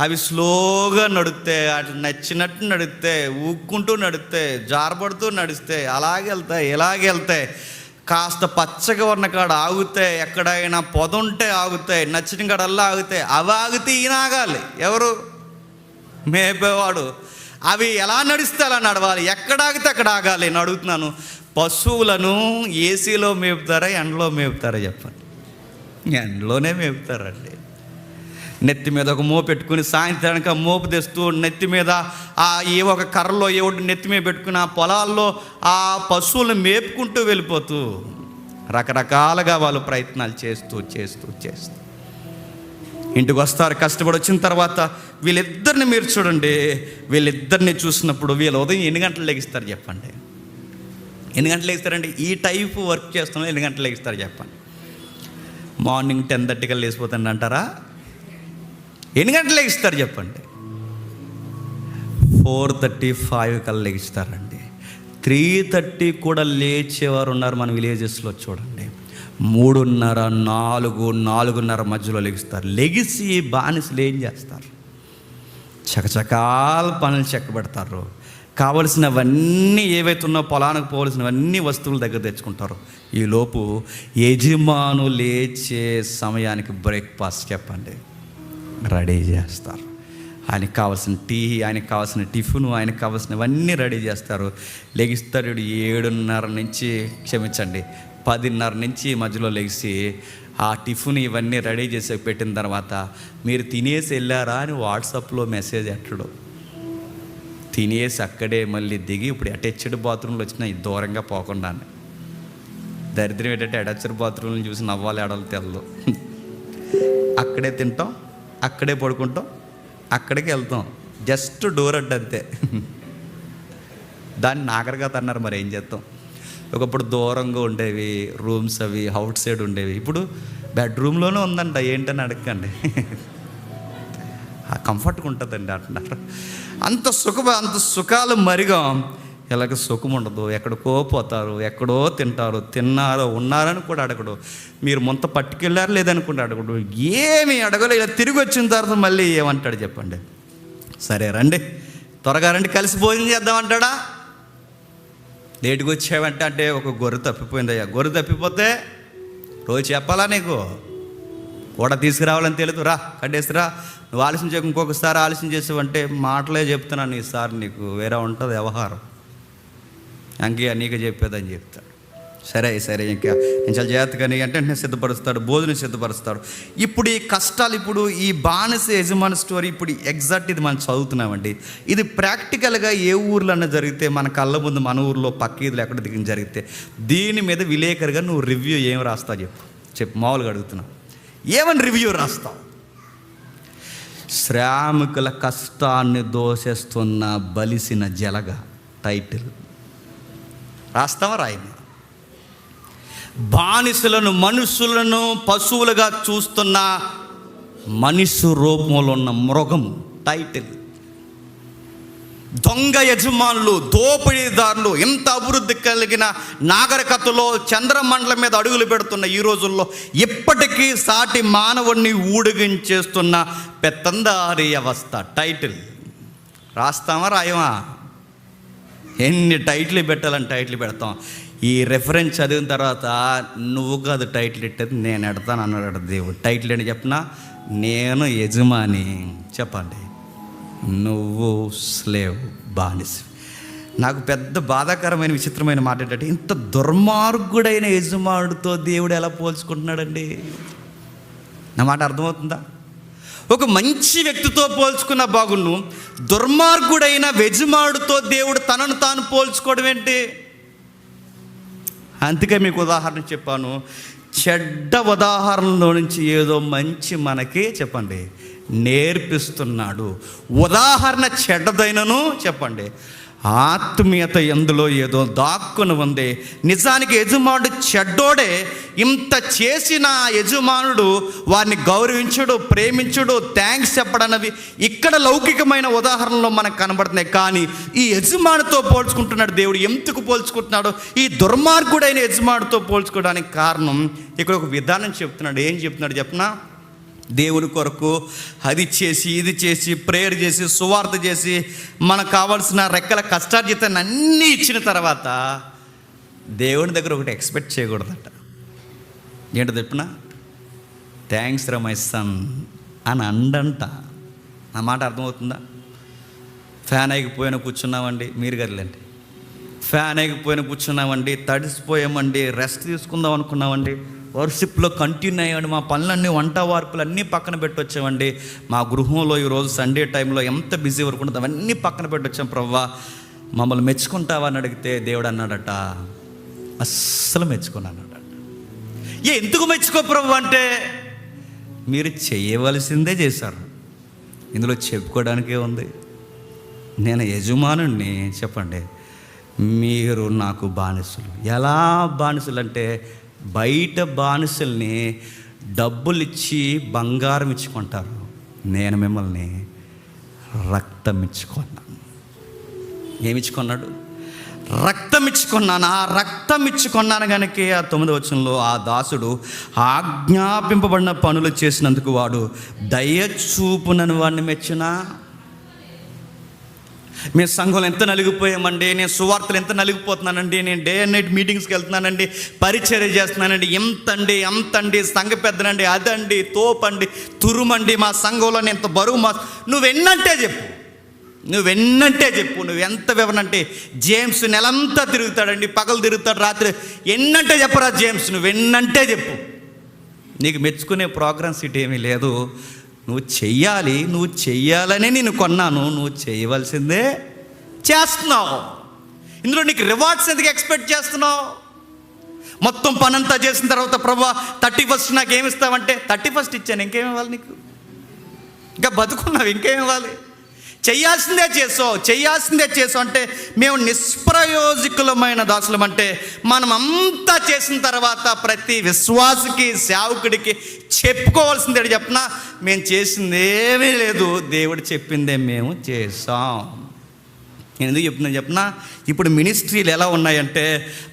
A: అవి స్లోగా నడుస్తాయి, అటు నచ్చినట్టు నడుస్తాయి, ఊక్కుంటూ నడుస్తాయి, జారపడుతూ నడుస్తాయి, ఇలాగే వెళ్తాయి. కాస్త పచ్చగా ఉన్న కాడ ఆగుతాయి, ఎక్కడైనా పొద ఉంటే ఆగుతాయి, నచ్చిన కాడల్లా ఆగుతాయి. అవి ఆగితే ఈయన ఆగాలి, ఎవరు, మేపేవాడు. అవి ఎలా నడిస్తే అలా నడవాలి, ఎక్కడ ఆగితే అక్కడ ఆగాలి. నేను అడుగుతున్నాను, పశువులను ఏసీలో మేపుతారా, ఎండలో మేపుతారా చెప్పండి? ఎండలోనే మేపుతారండి. నెత్తి మీద ఒక మోపు పెట్టుకుని సాయంత్రానికి ఆ మోపు తెస్తూ నెత్తి మీద ఒక కర్రలో నెత్తి మీద పెట్టుకుని ఆ పొలాల్లో ఆ పశువులను మేపుకుంటూ వెళ్ళిపోతూ రకరకాలుగా వాళ్ళు ప్రయత్నాలు చేస్తూ ఇంటికి వస్తారు. కష్టపడి వచ్చిన తర్వాత వీళ్ళిద్దరిని మీరు చూడండి, వీళ్ళిద్దరిని చూసినప్పుడు వీళ్ళు ఉదయం ఎన్ని గంటలు లెగిస్తారు చెప్పండి? ఎన్ని గంటలు లెగిస్తారండి? ఈ టైపు వర్క్ చేస్తున్నా ఎన్ని గంటలు లెగిస్తారు చెప్పండి? మార్నింగ్ 10:30 కల్లా లేచిపోతాండి అంటారా? ఎన్ని గంటలు లెగిస్తారు చెప్పండి? 4:35 కల్లా లెగిస్తారండి. 3:30 కూడా లేచేవారు ఉన్నారు మన విలేజెస్లో చూడండి. 3:30, 4 మధ్యలో లెగిస్తారు. లెగిసి బానిసలు ఏం చేస్తారు? చకచకాల పనులు చెక్కబెడతారు. కావలసినవన్నీ ఏవైతే ఉన్నో పొలానికి పోవలసినవన్నీ వస్తువుల దగ్గర తెచ్చుకుంటారు. ఈలోపు యజమాను లేచే సమయానికి బ్రేక్ఫాస్ట్ చెప్పండి రెడీ చేస్తారు. ఆయనకు కావాల్సిన టీ, ఆయనకు కావాల్సిన టిఫిన్, ఆయనకు కావాల్సినవన్నీ రెడీ చేస్తారు. లెగిస్తాడు 7:30 నుంచి, క్షమించండి 10:30 నుంచి మధ్యలో లెగిసి ఆ టిఫిన్ ఇవన్నీ రెడీ చేసి పెట్టిన తర్వాత మీరు తినేసి వెళ్ళారా అని వాట్సాప్లో మెసేజ్ ఎట్టడు. తినేసి అక్కడే మళ్ళీ దిగి ఇప్పుడు అటాచ్డ్ బాత్రూంలో వచ్చిన దూరంగా పోకుండా. దరిద్రం ఏంటంటే అటాచ్డ్ బాత్రూంలో చూసి నవ్వాలి ఆడాలి తెల్లదు. అక్కడే తింటాం, అక్కడే పడుకుంటాం, అక్కడికి వెళ్తాం, జస్ట్ డోర్ అంతే. దాన్ని నాగరికత అన్నారు, మరి ఏం చేస్తాం. ఒకప్పుడు దూరంగా ఉండేవి రూమ్స్, అవి అవుట్ సైడ్ ఉండేవి. ఇప్పుడు బెడ్రూమ్లోనే ఉందంట, ఏంటని అడగండి. కంఫర్ట్గా ఉంటుందండి అంటున్నారు. అంత సుఖాలు మరిగా ఇలాగ సుఖం ఉండదు. ఎక్కడికో పోతారు, ఎక్కడో తింటారు, తిన్నారో ఉన్నారని కూడా అడగడు. మీరు మొంత పట్టుకెళ్ళారు లేదని కూడా అడగడు. ఏమి అడగలే. ఇలా తిరిగి వచ్చిన తర్వాత మళ్ళీ ఏమంటాడు చెప్పండి. సరే రండి, త్వరగా రండి, కలిసి భోజనం చేద్దామంటాడా? లేటుగా వచ్చావంటే అంటే ఒక గొర్రె తప్పిపోయిందయ్యా. గొర్రె తప్పిపోతే రోజు చెప్పాలా నీకు? కూడా తీసుకురావాలని తెలియదు. రా కట్టేసిరా, నువ్వు ఆలస్యం చేయకు, ఇంకొకసారి ఆలస్యం చేసావంటే మాటలే చెప్తున్నాను ఈసారి నీకు వేరే ఉంటుంది వ్యవహారం, అంకే నీకు చెప్పేదని చెప్తాడు. సరే ఇంకా నేను చాలా జాగ్రత్తగా అంటే నేను సిద్ధపరుస్తాడు, భోజనం సిద్ధపరుస్తాడు. ఇప్పుడు ఈ కష్టాలు, ఇప్పుడు ఈ బానిస యజమాని స్టోరీ ఇప్పుడు ఎగ్జాక్ట్ ఇది మనం చదువుతున్నామండి. ఇది ప్రాక్టికల్గా ఏ ఊర్లో అన్నా జరిగితే, మన కళ్ళ ముందు మన ఊర్లో పక్క ఈదులు ఎక్కడ దిగిన జరిగితే దీని మీద విలేకరుగా నువ్వు రివ్యూ ఏం రాస్తావు చెప్పు. మామూలుగా అడుగుతున్నావు, ఏమని రివ్యూ రాస్తావు? శ్రామికుల కష్టాన్ని దోషేస్తున్న బలిసిన జలగా టైటిల్ రాస్తావా? రాయమా? బానిసలను, మనుషులను పశువులుగా చూస్తున్న మనిషి రూపంలో ఉన్న మృగము టైటిల్. దొంగ యజమానులు, దోపిడీదారులు, ఇంత అభివృద్ధి కలిగిన నాగరికతలో చంద్రమండలం మీద అడుగులు పెడుతున్న ఈ రోజుల్లో ఇప్పటికీ సాటి మానవుడిని ఊడిగించేస్తున్న పెత్తందారీ వ్యవస్థ టైటిల్ రాస్తామా? రాయమా? ఎన్ని టైటిల్ పెట్టాలని టైటిల్ పెడతాం. ఈ రెఫరెన్స్ చదివిన తర్వాత నువ్వు కాదు టైటిల్ ఇట్టేది, నేను ఎడతాను అన్నాడు దేవుడు. టైటిల్ ఏంటి చెప్పనా? నేను యజమాని. చెప్పండి, నువ్వు స్లేవ్, బానిస. నాకు పెద్ద బాధాకరమైన విచిత్రమైన మాట ఏంటంటే, ఇంత దుర్మార్గుడైన యజమానుడితో దేవుడు ఎలా పోల్చుకుంటున్నాడండి? నా మాట అర్థమవుతుందా? ఒక మంచి వ్యక్తితో పోల్చుకున్న బాగును, దుర్మార్గుడైన యజమానుడితో దేవుడు తనను తాను పోల్చుకోవడం ఏంటి? అందుకే మీకు ఉదాహరణ చెప్పాను. చెడ్డ ఉదాహరణలో నుంచి ఏదో మంచి మనకి చెప్పండి నేర్పిస్తున్నాడు. ఉదాహరణ చెడ్డదైనను చెప్పండి, ఆత్మీయత ఎందులో ఏదో దాక్కుని ఉంది. నిజానికి యజమానుడు చెడ్డోడే. ఇంత చేసిన యజమానుడు వారిని గౌరవించుడు, ప్రేమించుడు, థ్యాంక్స్ చెప్పడన్నవి ఇక్కడ లౌకికమైన ఉదాహరణలో మనకు కనబడుతున్నాయి. కానీ ఈ యజమానితో పోల్చుకుంటున్నాడు దేవుడు. ఎందుకు పోల్చుకుంటున్నాడు? ఈ దుర్మార్గుడైన యజమానితో పోల్చుకోవడానికి కారణం ఇక్కడ ఒక విధానం చెప్తున్నాడు. ఏం చెప్తున్నాడు చెప్పనా? దేవుని కొరకు అది చేసి, ఇది చేసి, ప్రేయర్ చేసి, సువార్త చేసి, మనకు కావాల్సిన రెక్కల కష్టార్జితాన్ని అన్నీ ఇచ్చిన తర్వాత దేవుని దగ్గర ఒకటి ఎక్స్పెక్ట్ చేయకూడదట. ఏంటో చెప్పిన? థ్యాంక్స్ రా మై సన్ అని అండంట. నా మాట అర్థమవుతుందా? ఫ్యాన్ అయిపోయిన కూర్చున్నామండి, మీరు గదిలేండి. ఫ్యాన్ అయిపోయిన కూర్చున్నామండి, తడిసిపోయామండి, రెస్ట్ తీసుకుందాం అనుకున్నామండి, వర్షిప్లో కంటిన్యూ అయ్యాడు, మా పనులన్నీ, వంట వార్పులు అన్నీ పక్కన పెట్టొచ్చామండి, మా గృహంలో ఈరోజు సండే టైంలో ఎంత బిజీ వర్క్ ఉంటుంది అవన్నీ పక్కన పెట్టొచ్చాం, ప్రవ్వా మమ్మల్ని మెచ్చుకుంటావా అని అడిగితే దేవుడు అన్నాడట, అస్సలు మెచ్చుకున్నాడట. ఎందుకు మెచ్చుకో ప్రవ్వా అంటే, మీరు చేయవలసిందే చేశారు, ఇందులో చెప్పుకోవడానికే ఉంది. నేను యజమానుణ్ణి, చెప్పండి, మీరు నాకు బానిసలు. ఎలా బానిసలు అంటే, బయట బానిసల్ని డబ్బులు ఇచ్చి బంగారం ఇచ్చుకుంటారు, నేను మిమ్మల్ని రక్తం ఇచ్చుకున్నాను. ఏమిచ్చుకున్నాడు? రక్తం ఇచ్చుకున్నాను. ఆ రక్తం ఇచ్చుకున్నాను కనుక ఆ 9వ వచనంలో ఆ దాసుడు ఆజ్ఞాపింపబడిన పనులు చేసినందుకు వాడు దయ చూపునని వాడిని మెచ్చునా. మీ సంఘంలో ఎంత నలిగిపోయామండి, నేను సువార్తలు ఎంత నలిగిపోతున్నానండి, నేను డే అండ్ నైట్ మీటింగ్స్కి వెళ్తున్నానండి, పరిచర్య చేస్తున్నానండి, అంతండి సంఘ పెద్దనండి, అదండి తోపండి తురుమండి, మా సంఘంలో నేను ఇంత బరువు నువ్వెన్నంటే చెప్పు, నువ్వు ఎంత వివరణ అంటే జేమ్స్ నెలంతా తిరుగుతాడండి, పగలు తిరుగుతాడు, రాత్రి ఎన్నంటే చెప్పరా జేమ్స్, నువ్వెన్నంటే చెప్పు. నీకు మెచ్చుకునే ప్రోగ్రామ్స్ ఇటు ఏమీ లేదు, నువ్వు చెయ్యాలనే నేను కొన్నాను, నువ్వు చేయవలసిందే చేస్తున్నావు. ఇందులో నీకు రివార్డ్స్ ఎందుకు ఎక్స్పెక్ట్ చేస్తున్నావు? మొత్తం పనంతా చేసిన తర్వాత ప్రభువా 31st నాకు ఏమి ఇస్తావంటే 31st ఇచ్చాను, ఇంకేమి ఇవ్వాలి నీకు? ఇంకా బతుకున్నావు, ఇంకేమి ఇవ్వాలి? చెయ్యాల్సిందే చేసావు అంటే మేము నిష్ప్రయోజకులమైన దాసులం. అంటే మనం అంతా చేసిన తర్వాత ప్రతి విశ్వాసికి సేవకుడికి చెప్పుకోవాల్సిందే చెప్పనా, మేము చేసిందేమీ లేదు, దేవుడు చెప్పిందే మేము చేసాం. నేను ఎందుకు చెప్తున్నా చెప్పనా, ఇప్పుడు మినిస్ట్రీలు ఎలా ఉన్నాయంటే,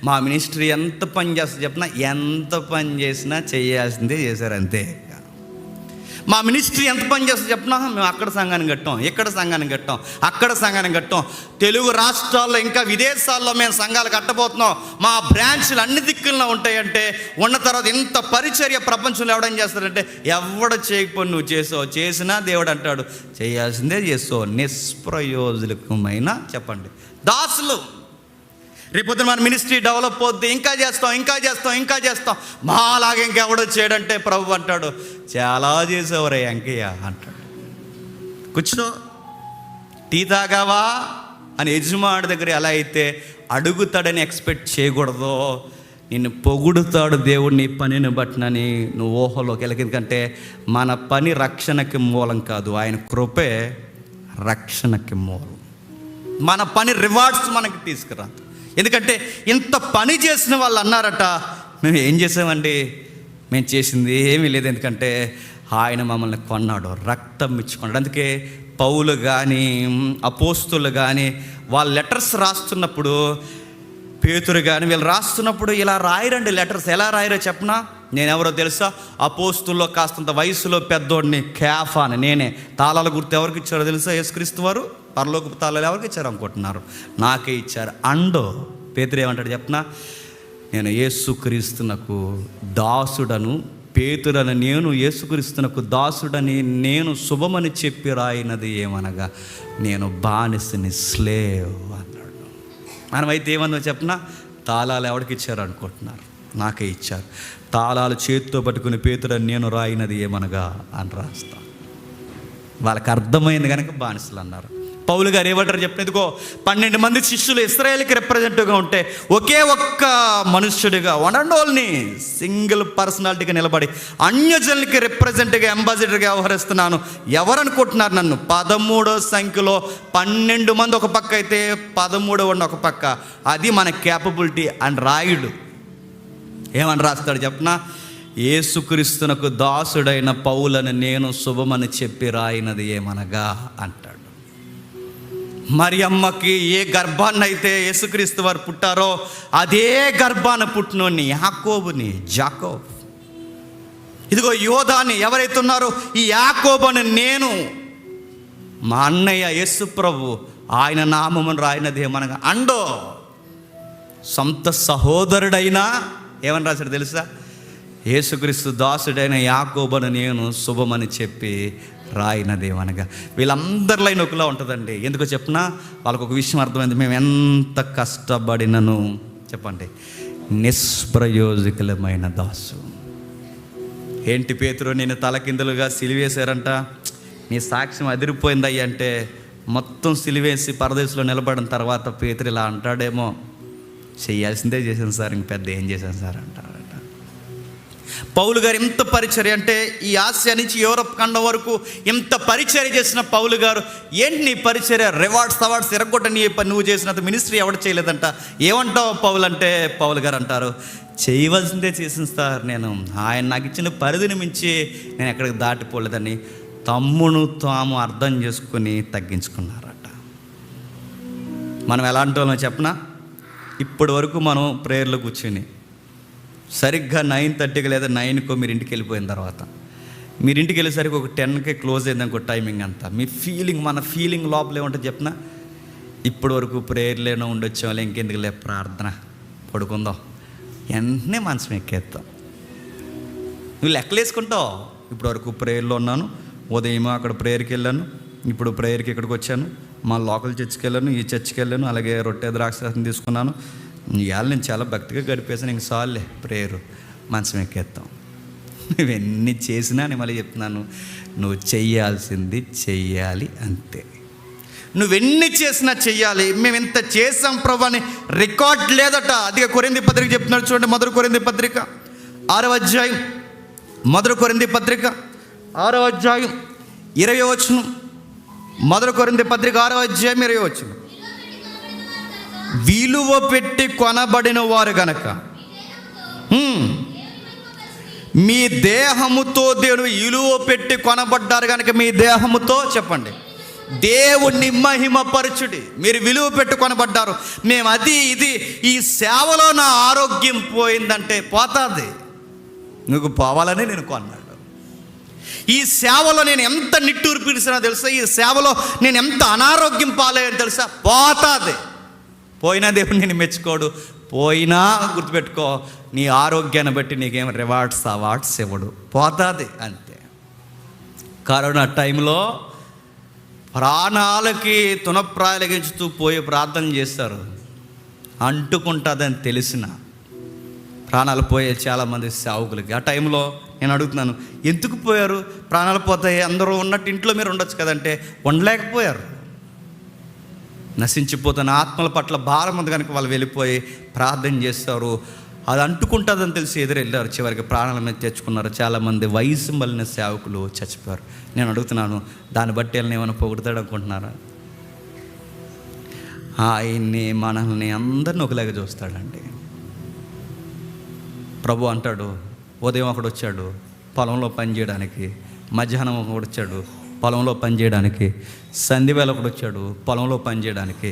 A: మా మినిస్ట్రీ ఎంత పని చేస్తుంది చెప్పనా, ఎంత పని చేసినా చేయాల్సిందే చేశారు అంతే. మా మినిస్ట్రీ ఎంత పని చేస్తుంది చెప్పనా, మేము అక్కడ సంఘాన్ని కట్టాం, ఇక్కడ సంఘాన్ని కట్టాం, అక్కడ సంఘాన్ని కట్టాం, తెలుగు రాష్ట్రాల్లో ఇంకా విదేశాల్లో మేము సంఘాలు కట్టబోతున్నాం, మా బ్రాంచ్లు అన్ని దిక్కుల్లో ఉంటాయంటే ఉన్న తర్వాత ఇంత పరిచర్య ప్రపంచంలో ఎవడేం చేస్తాడంటే, ఎవడు చేయకపోయి నువ్వు చేసినా దేవుడు అంటాడు చేయాల్సిందే చేస్తావు. నిష్ప్రయోజకమైన చెప్పండి దాసులు. రేపొద్దున మన మినిస్ట్రీ డెవలప్ అవుద్ది, ఇంకా చేస్తాం, మా అలాగే ఇంకెవడో చేయడంటే ప్రభు అంటాడు చాలా చేసేవరే అంకయ్య అంటాడు. కూర్చో, టీ తాగావా అని యజమాని దగ్గర ఎలా అయితే అడుగుతాడని ఎక్స్పెక్ట్ చేయకూడదో, నిన్ను పొగుడుతాడు దేవుడు నీ పనిని బట్టినని నువ్వు ఊహలోకి ఎందుకంటే మన పని రక్షణకి మూలం కాదు, ఆయన కృపే రక్షణకి మూలం. మన పని రివార్డ్స్ మనకి తీసుకురాదు. ఎందుకంటే ఇంత పని చేసిన వాళ్ళు అన్నారట, మేము ఏం చేసామండి, మేము చేసింది ఏమీ లేదు, ఎందుకంటే ఆయన మమ్మల్ని కొన్నాడు, రక్తం ఇచ్చుకున్నాడు. అందుకే పౌలు కానీ అపోస్తులు కానీ వాళ్ళ లెటర్స్ రాస్తున్నప్పుడు, పేతురు కానీ వీళ్ళు రాస్తున్నప్పుడు ఇలా రాయరండి లెటర్స్. ఎలా రాయరో చెప్పనా, నేనెవరో తెలుసా, అపోస్తుల్లో కాస్తంత వయసులో పెద్దోడిని, కేఫా అని నేనే. తాళాల గుర్తు ఎవరికి ఇచ్చారో తెలుసా, యేసుక్రీస్తు వారు. పరలోకపు తాళాలు ఎవరికి ఇచ్చారు అనుకుంటున్నారు, నాకే ఇచ్చారు. అండో పేతురు ఏమంటాడు చెప్పనా, నేను యేసుక్రీస్తునకు దాసుడను, పేతురని నేను యేసుక్రీస్తునకు దాసుడని నేను శుభమని చెప్పి రాయినది ఏమనగా నేను బానిసని, స్లేవ్ అన్నాడు. మనమైతే ఏమన్నా చెప్పనా, తాళాలు ఎవరికి ఇచ్చారు అనుకుంటున్నారు, నాకే ఇచ్చారు. తాళాలు చేతితో పట్టుకుని పేతురని నేను రాయినది ఏమనగా అని రాస్తా. వాళ్ళకి అర్థమైంది కనుక బానిసలు అన్నారు. పౌలు గారు ఏమంటారు చెప్పిన, ఇదిగో 12 మంది శిష్యులు ఇశ్రాయేలుకి రిప్రజెంటివ్గా ఉంటే ఒకే ఒక్క మనుష్యుడిగా వన్ అండ్ ఓన్లీ సింగిల్ పర్సనాలిటీగా నిలబడి అన్యజనులకి రిప్రజెంట్గా అంబాసిడర్గా వ్యవహరిస్తున్నాను. ఎవరనుకుంటున్నారు నన్ను? 13వ సంఖ్యలో 12 మంది ఒక పక్క అయితే 13వ ఒక పక్క. అది మన క్యాపబిలిటీ అని రాయుడు ఏమని రాస్తాడు చెప్పనా, యేసుక్రీస్తునకు దాసుడైన పౌలను నేను శుభమని చెప్పి రాయినది ఏమనగా అంటాడు. మరి అమ్మకి ఏ గర్భాన్నైతే యేసుక్రీస్తు వారు పుట్టారో అదే గర్భాన పుట్టినోని యాకోబుని, జాకోబ్. ఇదిగో యోధాని ఎవరైతే ఉన్నారో ఈ యాకోబుని నేను, మా అన్నయ్య యేసు ప్రభు ఆయన నామమును రాయినది ఏమనగా అండో. సొంత సహోదరుడైనా ఏమని రాశాడు తెలుసా, యేసుక్రీస్తు దాసుడైన యాకోబును నేను శుభమని చెప్పి రాయినదేమనగా. వీళ్ళందరిలో ఒకలా ఉంటుందండి. ఎందుకో చెప్పినా వాళ్ళకు ఒక విషయం అర్థమైంది, మేము ఎంత కష్టపడినను చెప్పండి నిష్ప్రయోజకులమైన దాసు. ఏంటి పేతురు నేను తలకిందులుగా సిలివేశారంట, నీ సాక్ష్యం అదిరిపోయిందయ్య అంటే మొత్తం సిలివేసి పరదేశంలో నిలబడిన తర్వాత పేతురు ఇలా అంటాడేమో, చేయాల్సిందే చేశాను సార్, ఇంక పెద్ద ఏం చేశాను సార్ అంటారట. పౌలు గారు ఎంత పరిచర్య అంటే ఈ ఆసియా నుంచి యూరప్ ఖండం వరకు ఎంత పరిచర్య చేసిన పౌలు గారు, ఏంటి నీ పరిచర్య, రివార్డ్స్ అవార్డ్స్ ఎరగొట్ట నీ నువ్వు చేసినంత మినిస్ట్రీ ఎవడు చేయలేదంట. ఏమంటావు పౌలు అంటే, పౌలు గారు అంటారు చేయవలసిందే చేసింది సార్, నేను ఆయన నాకు ఇచ్చిన పరిధిని మించి నేను ఎక్కడికి దాటిపోలేదని తమ్మును తాము అర్థం చేసుకుని తగ్గించుకున్నారట. మనం ఎలాంటి వాళ్ళని చెప్పనా, ఇప్పటి వరకు మనం ప్రేయర్లో కూర్చొని సరిగ్గా 9:30కి లేదా 9కో మీరు ఇంటికి వెళ్ళిపోయిన తర్వాత, మీరు ఇంటికి వెళ్ళేసరికి ఒక 10కి క్లోజ్ అయింది అనుకో టైమింగ్ అంతా, మీ ఫీలింగ్ మన ఫీలింగ్ లోపల ఏమంటుంది చెప్పిన, ఇప్పటి వరకు ప్రేయర్లేనో ఉండొచ్చాం, ఇంకెందుకులే ప్రార్థన, పడుకుందాం, వెంటనే మనసు ఎక్కేస్తాం. నువ్వు లెక్కలేసుకుంటావు. ఇప్పటి వరకు ప్రేయర్లో ఉన్నాను, ఉదయం అక్కడ ప్రేయర్కి వెళ్ళాను, ఇప్పుడు ప్రేయర్కి ఇక్కడికి వచ్చాను, మా లోకల్ చర్చికి వెళ్ళాను, ఈ చర్చికి వెళ్ళాను, అలాగే రొట్టె ద్రాక్షరసం తీసుకున్నాను, ఇవాళ నేను చాలా భక్తిగా గడిపేసాను, ఇంక సార్లే ప్రేయరు, మనసు ఎక్కేస్తాం. నువ్వెన్ని చేసినా నేను మళ్ళీ చెప్తున్నాను, నువ్వు చెయ్యాల్సింది చెయ్యాలి అంతే. నువ్వెన్ని చేసినా చెయ్యాలి. మేము ఇంత చేసాం ప్రభు అని రికార్డ్ లేదట. అదిగా కొరింథీ పత్రిక చెప్తున్నాడు చూడండి, మొదటి కొరింథీ పత్రిక 6వ అధ్యాయం, మొదటి కొరింథీ పత్రిక 6వ అధ్యాయం 20వ వచనం. మొదటి కొరింథీ పత్రిక 6వ అధ్యాయం 20వ వచనం. విలువ పెట్టి కొనబడిన వారు గనక మీ దేహముతో, దేవుడు విలువ పెట్టి కొనబడ్డారు కనుక మీ దేహముతో, చెప్పండి, దేవుణ్ణి మహిమపరచుడి. మీరు విలువ పెట్టి కొనబడ్డారు. మేము అది ఇది ఈ సేవలో నా ఆరోగ్యం పోయిందంటే పోతుంది. నువ్వు పోవాలని నేను కొన్నాడు. ఈ సేవలో నేను ఎంత నిట్టూరు పిడిచినా తెలుసా, ఈ సేవలో నేను ఎంత అనారోగ్యం పాలయ్యాను తెలుసా, పోతుంది. పోయినా దేవుడు నేను మెచ్చుకోడు. పోయినా గుర్తుపెట్టుకో, నీ ఆరోగ్యాన్ని బట్టి నీకేం అవార్డ్స్ ఇవ్వడు, పోతుంది అంతే. కరోనా టైంలో ప్రాణాలకి తునప్రాయలగించుతూ పోయి ప్రార్థన చేస్తారు. అంటుకుంటుందని తెలిసిన ప్రాణాలు పోయే చాలామంది సేవకులకి. ఆ టైంలో నేను అడుగుతున్నాను, ఎందుకు పోయారు? ప్రాణాలు పోతాయి, అందరూ ఉన్నట్టు ఇంట్లో మీరు ఉండొచ్చు కదంటే ఉండలేకపోయారు. నశించిపోతున్న ఆత్మల పట్ల భారం ఉంది కనుక వాళ్ళు వెళ్ళిపోయి ప్రార్థన చేస్తారు. అది అంటుకుంటుందని తెలిసి ఎదురెళ్ళారు, చివరికి ప్రాణాల మీద తెచ్చుకున్నారు. చాలామంది వయసు మళ్ళిన సేవకులు చచ్చిపోయారు. నేను అడుగుతున్నాను, దాన్ని బట్టి వాళ్ళని ఏమైనా పొగుడతాడు అనుకుంటున్నారా? ఆయన్ని మనల్ని అందరిని ఒకలాగా చూస్తాడండి. ప్రభు అంటాడు, ఉదయం ఒకడు వచ్చాడు పొలంలో పని చేయడానికి, మధ్యాహ్నం ఒకడు వచ్చాడు పొలంలో పని చేయడానికి, సంధివేళ ఒకడు వచ్చాడు పొలంలో పని చేయడానికి,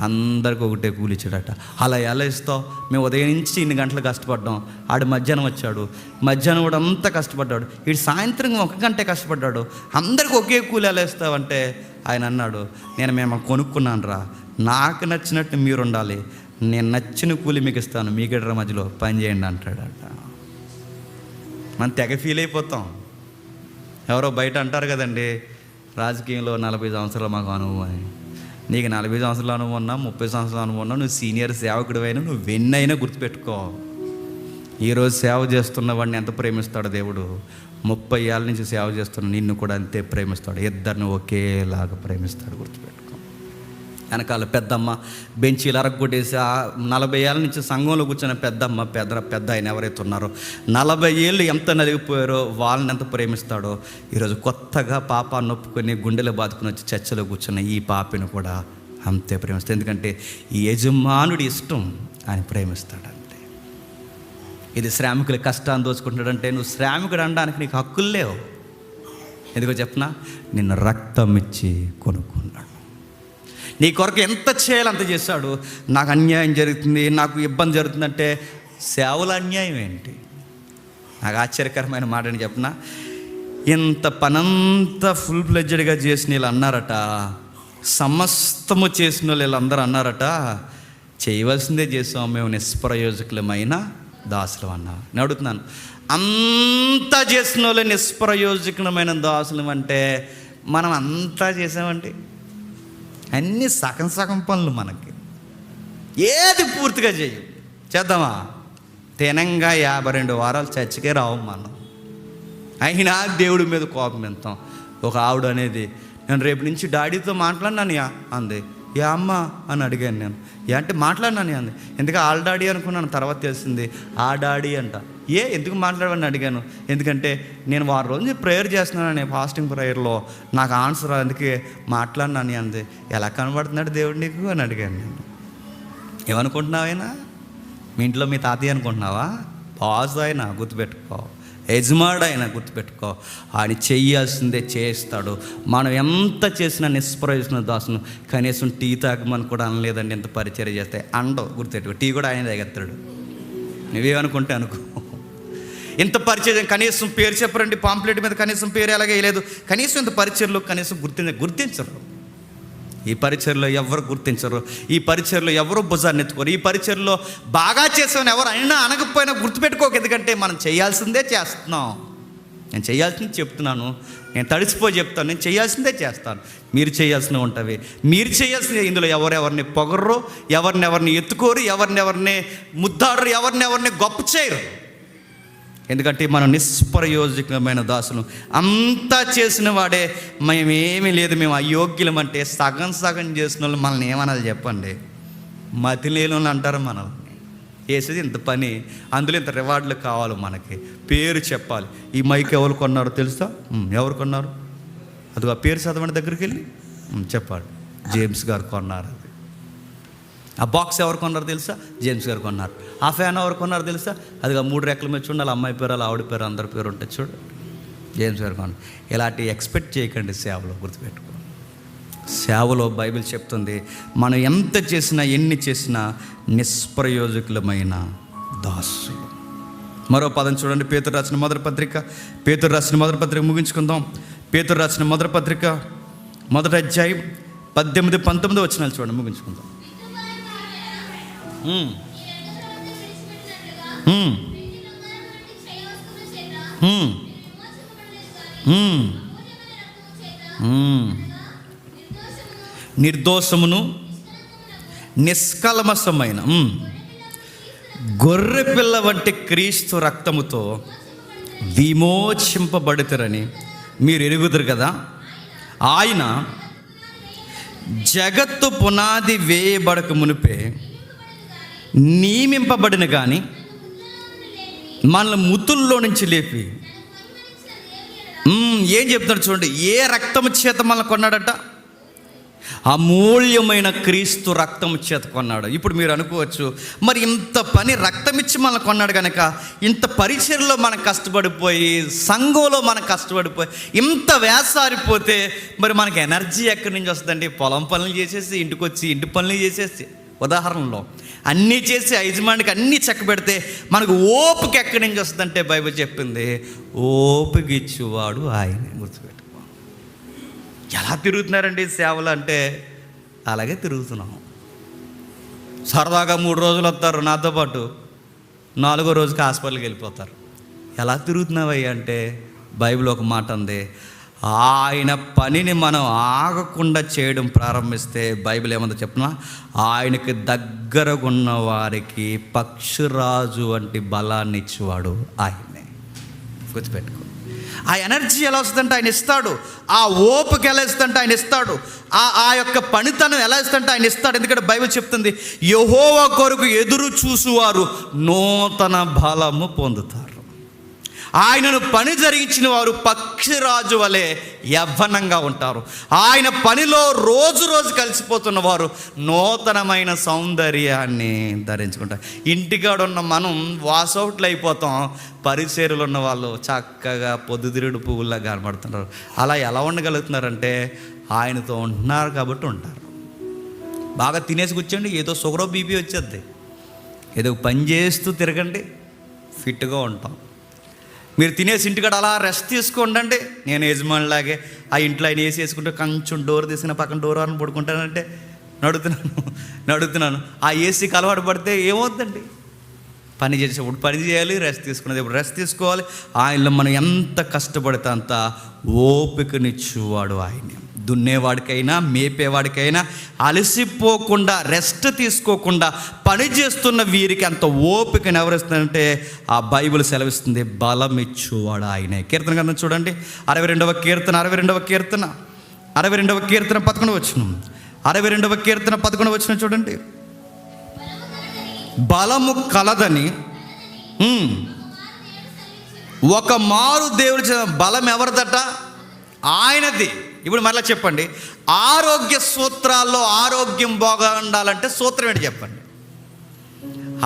A: అందరికి ఒకటే కూలిచ్చాడట. అలా ఎలా ఇస్తావు? మేము ఉదయం నుంచి ఇన్ని గంటలు కష్టపడ్డాం, ఆడు మధ్యాహ్నం వచ్చాడు, మధ్యాహ్నం కూడా అంతా కష్టపడ్డాడు, వీడు సాయంత్రం 1 గంటే కష్టపడ్డాడు, అందరికి ఒకే కూలి ఎలా ఇస్తావంటే ఆయన అన్నాడు, నేను మేము కొనుక్కున్నాను రా, నాకు నచ్చినట్టు మీరు ఉండాలి, నేను నచ్చిన కూలి మీకు ఇస్తాను, మీకెడర మధ్యలో పని చేయండి అంటాడట. మనం తెగ ఫీల్ అయిపోతాం. ఎవరో బయట అంటారు కదండి, రాజకీయంలో 40 సంవత్సరాలు మాకు అనుభవం అని. నీకు 40 సంవత్సరాల అనుభవం ఉన్నా, 30 సంవత్సరాల అనుభవం ఉన్నా, నువ్వు సీనియర్ సేవకుడు అయినా, నువ్వు వెన్నైనా గుర్తుపెట్టుకో, ఈరోజు సేవ చేస్తున్న వాడిని ఎంత ప్రేమిస్తాడో దేవుడు, 30 ఏళ్ళ నుంచి సేవ చేస్తున్న నిన్ను కూడా అంతే ప్రేమిస్తాడు. ఇద్దరిని ఒకేలాగా ప్రేమిస్తాడు, గుర్తుపెట్టుకో. వెనకాల పెద్దమ్మ బెంచీలు అరగొట్టేసి 40 ఏళ్ళ నుంచి సంఘంలో కూర్చున్న పెద్దమ్మ, పెద్ద ఆయన ఎవరైతే ఉన్నారో 40 ఏళ్ళు ఎంత నలిగిపోయారో వాళ్ళని ఎంత ప్రేమిస్తాడో, ఈరోజు కొత్తగా పాపాన్ని నొప్పుకొని గుండెలో బాదుకుని వచ్చి చర్చలో కూర్చున్న ఈ పాపిని కూడా అంతే ప్రేమిస్తాడు. ఎందుకంటే ఈ యజమానుడి ఇష్టం ఆయన ప్రేమిస్తాడు అంతే. ఇది శ్రామికుల కష్టాన్ని దోచుకుంటాడంటే నువ్వు శ్రామికుడు అనడానికి నీకు హక్కులు లేవు. ఎందుకో చెప్పనా, నిన్ను రక్తం ఇచ్చి కొనుక్కున్నాడు. నీ కొరకు ఎంత చేయాలో అంత చేశాడు. నాకు అన్యాయం జరుగుతుంది, నాకు ఇబ్బంది జరుగుతుందంటే సేవల అన్యాయం ఏంటి? నాకు ఆశ్చర్యకరమైన మాట అని చెప్పనా, ఇంత పనంతా ఫుల్ ఫ్లెడ్జెడ్గా చేసిన వీళ్ళు అన్నారట, సమస్తము చేసిన వీళ్ళందరూ అన్నారట, చేయవలసిందే చేసాం మేము, నిష్ప్రయోజకులమైన దాసులు అన్నా. నేను అడుగుతున్నాను, అంతా చేసిన వాళ్ళే నిష్ప్రయోజకమైన దాసులు అంటే మనం అంతా చేసామండి? అన్నీ సగం పనులు మనకి, ఏది పూర్తిగా చేయం. చేద్దామా? తినంగా 52 వారాలు చర్చికే రావు మనం. అయినా దేవుడి మీద కోపం ఎంతాం. ఒక ఆవిడ అనేది, నేను రేపు నుంచి డాడీతో మాట్లాడినాను అంది. ఏ అమ్మ అని అడిగాను నేను. అంటే మాట్లాడినాను అంది. ఎందుకు వాళ్ళ డాడీ అనుకున్నాను, తర్వాత తెలిసింది ఆ డాడీ అంట. ఎందుకు మాట్లాడమని అడిగాను, ఎందుకంటే నేను 6 రోజులు ప్రేయర్ చేస్తున్నాను, ఫాస్టింగ్ ప్రేయర్లో నాకు ఆన్సర్ అందుకే మాట్లాడినాను అంది. ఎలా కనబడుతున్నాడు దేవుడు నీకు అని అడిగాను నేను. ఏమనుకుంటున్నావు అయినా? మీ ఇంట్లో మీ తాతయ్య అనుకుంటున్నావా? బాస్ అయినా గుర్తుపెట్టుకో, యజమాడు అయినా గుర్తుపెట్టుకో, ఆయన చెయ్యాల్సిందే చేస్తాడు. మనం ఎంత చేసినా నిష్ప్రయోజన దాసును. కనీసం టీ తాగమని కూడా అనలేదండి, ఎంత పరిచర్య చేస్తే అండవు, గుర్తుపెట్టుకో. టీ కూడా ఆయన తాగెత్తాడు, నువ్వేమనుకుంటే అనుకో. ఇంత పరిచయం, కనీసం పేరు చెప్పరండి, పాంప్లెట్ మీద కనీసం పేరు ఎలాగే లేదు, కనీసం ఇంత పరిచయలో కనీసం గుర్తించరు. ఈ పరిచర్లో ఎవరు గుర్తించరు, ఈ పరిచర్లో ఎవరు భుజాన్ని ఎత్తుకోరు, ఈ పరిచర్లో బాగా చేసామని ఎవరు అయినా అనకపోయినా గుర్తుపెట్టుకోక, ఎందుకంటే మనం చేయాల్సిందే చేస్తున్నాం. నేను చేయాల్సింది చెప్తున్నాను, నేను తడిసిపోయి చెప్తాను, నేను చేయాల్సిందే చేస్తాను. మీరు చేయాల్సినవి ఉంటుంది. మీరు చేయాల్సిందే. ఇందులో ఎవరెవరిని పొగర్రో, ఎవరినెవరిని ఎత్తుకోరు, ఎవరినెవరిని ముద్దాడరు, ఎవరినెవరిని గొప్ప చేయరు. ఎందుకంటే మనం నిష్ప్రయోజకమైన దాసులు. అంతా చేసిన వాడే మేమేమీ లేదు, మేము అయోగ్యులం అంటే సగం సగం చేసిన వాళ్ళు మనల్ని ఏమనాలి చెప్పండి? మతి లేని వాళ్ళు అంటారు మనల్ని. వేసేది ఇంత పని, అందులో ఇంత రివార్డులు కావాలి మనకి, పేరు చెప్పాలి. ఈ మైక్ ఎవరు కొన్నారో తెలుసా? ఎవరు కొన్నారు? అది ఆ పేరు చదవండి, దగ్గరికి వెళ్ళి చెప్పాడు. జేమ్స్ గారు కొన్నారు. అది ఆ బాక్స్ ఎవరు కొన్నారు తెలుసా? జేమ్స్ గారు కొన్నారు. ఆ ఫ్యాన్ ఎవరు కొన్నారు తెలుసా? అది 3 రెక్కల మీద చూడాలి, అమ్మాయి పేరు, ఆవిడ పేరు, అందరి పేరు ఉంటుంది చూడు, జేమ్స్ గారు కొన్నారు. ఇలాంటి ఎక్స్పెక్ట్ చేయకండి సేవలో, గుర్తుపెట్టుకో. సేవలో బైబిల్ చెప్తుంది, మనం ఎంత చేసినా ఎన్ని చేసినా నిష్ప్రయోజకులమైన దాసులు. మరో పదం చూడండి, పేతురు రాసిన మొదటి పత్రిక ముగించుకుందాం. పేతురు రాసిన మొదటి పత్రిక 1వ అధ్యాయం 18-19 వచనాలు చూడండి, ముగించుకుందాం. నిర్దోషమును నిష్కల్మషమైన గొర్రె పిల్ల వంటి క్రీస్తు రక్తముతో విమోచింపబడుతారని మీరు ఎరుగుదురు కదా. ఆయన జగత్తు పునాది వేయబడక మునిపే నియమింపబడిన కానీ మనల్ని ముతుల్లో నుంచి లేపి ఏం చెప్తాడు చూడండి, ఏ రక్తము చేత మనల్ని కొన్నాడట? అమూల్యమైన క్రీస్తు రక్తము చేత కొన్నాడు. ఇప్పుడు మీరు అనుకోవచ్చు, మరి ఇంత పని రక్తం ఇచ్చి మనల్ని కొన్నాడు కనుక, ఇంత పరిచర్లో మనం కష్టపడిపోయి, సంఘంలో మనం కష్టపడిపోయి, ఇంత వేసారిపోతే మరి మనకి ఎనర్జీ ఎక్కడి నుంచి వస్తుందండి? పొలం పనులు చేసేసి, ఇంటికి వచ్చి ఇంటి పనులు చేసేసి, ఉదాహరణలో అన్నీ చేసి యజమానికి అన్నీ చక్క పెడితే మనకు ఓపిక ఎక్కడి నుంచి వస్తుందంటే బైబిల్ చెప్పింది, ఓపిక ఇచ్చేవాడు ఆయనే. గుర్తుపెట్టుకో. ఎలా తిరుగుతున్నారండి సేవలు అంటే? అలాగే తిరుగుతున్నాం. సరదాగా 3 రోజులు వస్తారు నాతో పాటు, 4వ రోజుకి హాస్పిటల్కి వెళ్ళిపోతారు. ఎలా తిరుగుతున్నావయ్యా అంటే బైబిల్ ఒక మాట ఉంది, ఆయన పనిని మనం ఆగకుండా చేయడం ప్రారంభిస్తే బైబిల్ ఏమందో చెప్పినా, ఆయనకి దగ్గరగా ఉన్న వారికి పక్షిరాజు వంటి బలాన్ని ఇచ్చేవాడు ఆయనే. గుర్తుపెట్టుకో. ఆ ఎనర్జీ ఎలా వస్తుందంటే ఆయన ఇస్తాడు, ఆ ఓపిక ఎలా ఇస్తుందంటే ఆయన ఇస్తాడు, ఆ యొక్క పనితనం ఎలా ఇస్తుందంటే ఆయన ఇస్తాడు. ఎందుకంటే బైబిల్ చెప్తుంది, యెహోవా కొరకు ఎదురు చూసువారు నూతన బలము పొందుతారు. ఆయనను పని జరిగించిన వారు పక్షిరాజు వలె యవ్వనంగా ఉంటారు. ఆయన పనిలో రోజు కలిసిపోతున్న వారు నూతనమైన సౌందర్యాన్ని ధరించుకుంటారు. ఇంటికాడ ఉన్న మనం వాసౌట్లు అయిపోతాం, పరిచర్యలు ఉన్న వాళ్ళు చక్కగా పొద్దుతిరుగుడు పువ్వుల్లా కనబడుతున్నారు. అలా ఎలా ఉండగలుగుతున్నారంటే ఆయనతో ఉంటున్నారు కాబట్టి ఉంటారు. బాగా తినేసి కూర్చోండి, ఏదో షుగరో బీపీ వచ్చేద్ది. ఏదో పని చేస్తూ తిరగండి, ఫిట్గా ఉంటాం. మీరు తినేసి ఇంటికాడ అలా రెస్ట్ తీసుకోండి. నేను యజమానిలాగే ఆ ఇంట్లో ఆయన ఏసీ వేసుకుంటే కొంచెం డోర్ తీసుకుని పక్కన డోర్ అని పడుకుంటానంటే నడుతున్నాను. ఆ ఏసీకి అలవాటు పడితే ఏమవుతుందండి? పని చేసేప్పుడు పని చేయాలి, రెస్ట్ తీసుకునేది ఇప్పుడు రెస్ట్ తీసుకోవాలి. ఆయనలో మనం ఎంత కష్టపడితే అంత ఓపికనిచ్చేవాడు ఆయనే. దున్నేవాడికైనా మేపేవాడికైనా అలసిపోకుండా రెస్ట్ తీసుకోకుండా పని చేస్తున్న వీరికి అంత ఓపికను ఎవరిస్తుందంటే ఆ బైబిల్ సెలవిస్తుంది, బలం ఇచ్చేవాడు ఆయనే. కీర్తన గ్రంథం చూడండి, 62వ కీర్తన 11వ వచనం. 62వ కీర్తన 11వ వచనం చూడండి. బలము కలదని ఒక మారు దేవుడు, బలం ఎవరిదట? ఆయనది. ఇప్పుడు మరలా చెప్పండి, ఆరోగ్య సూత్రాల్లో ఆరోగ్యం బాగా ఉండాలంటే సూత్రం ఏంటి చెప్పండి?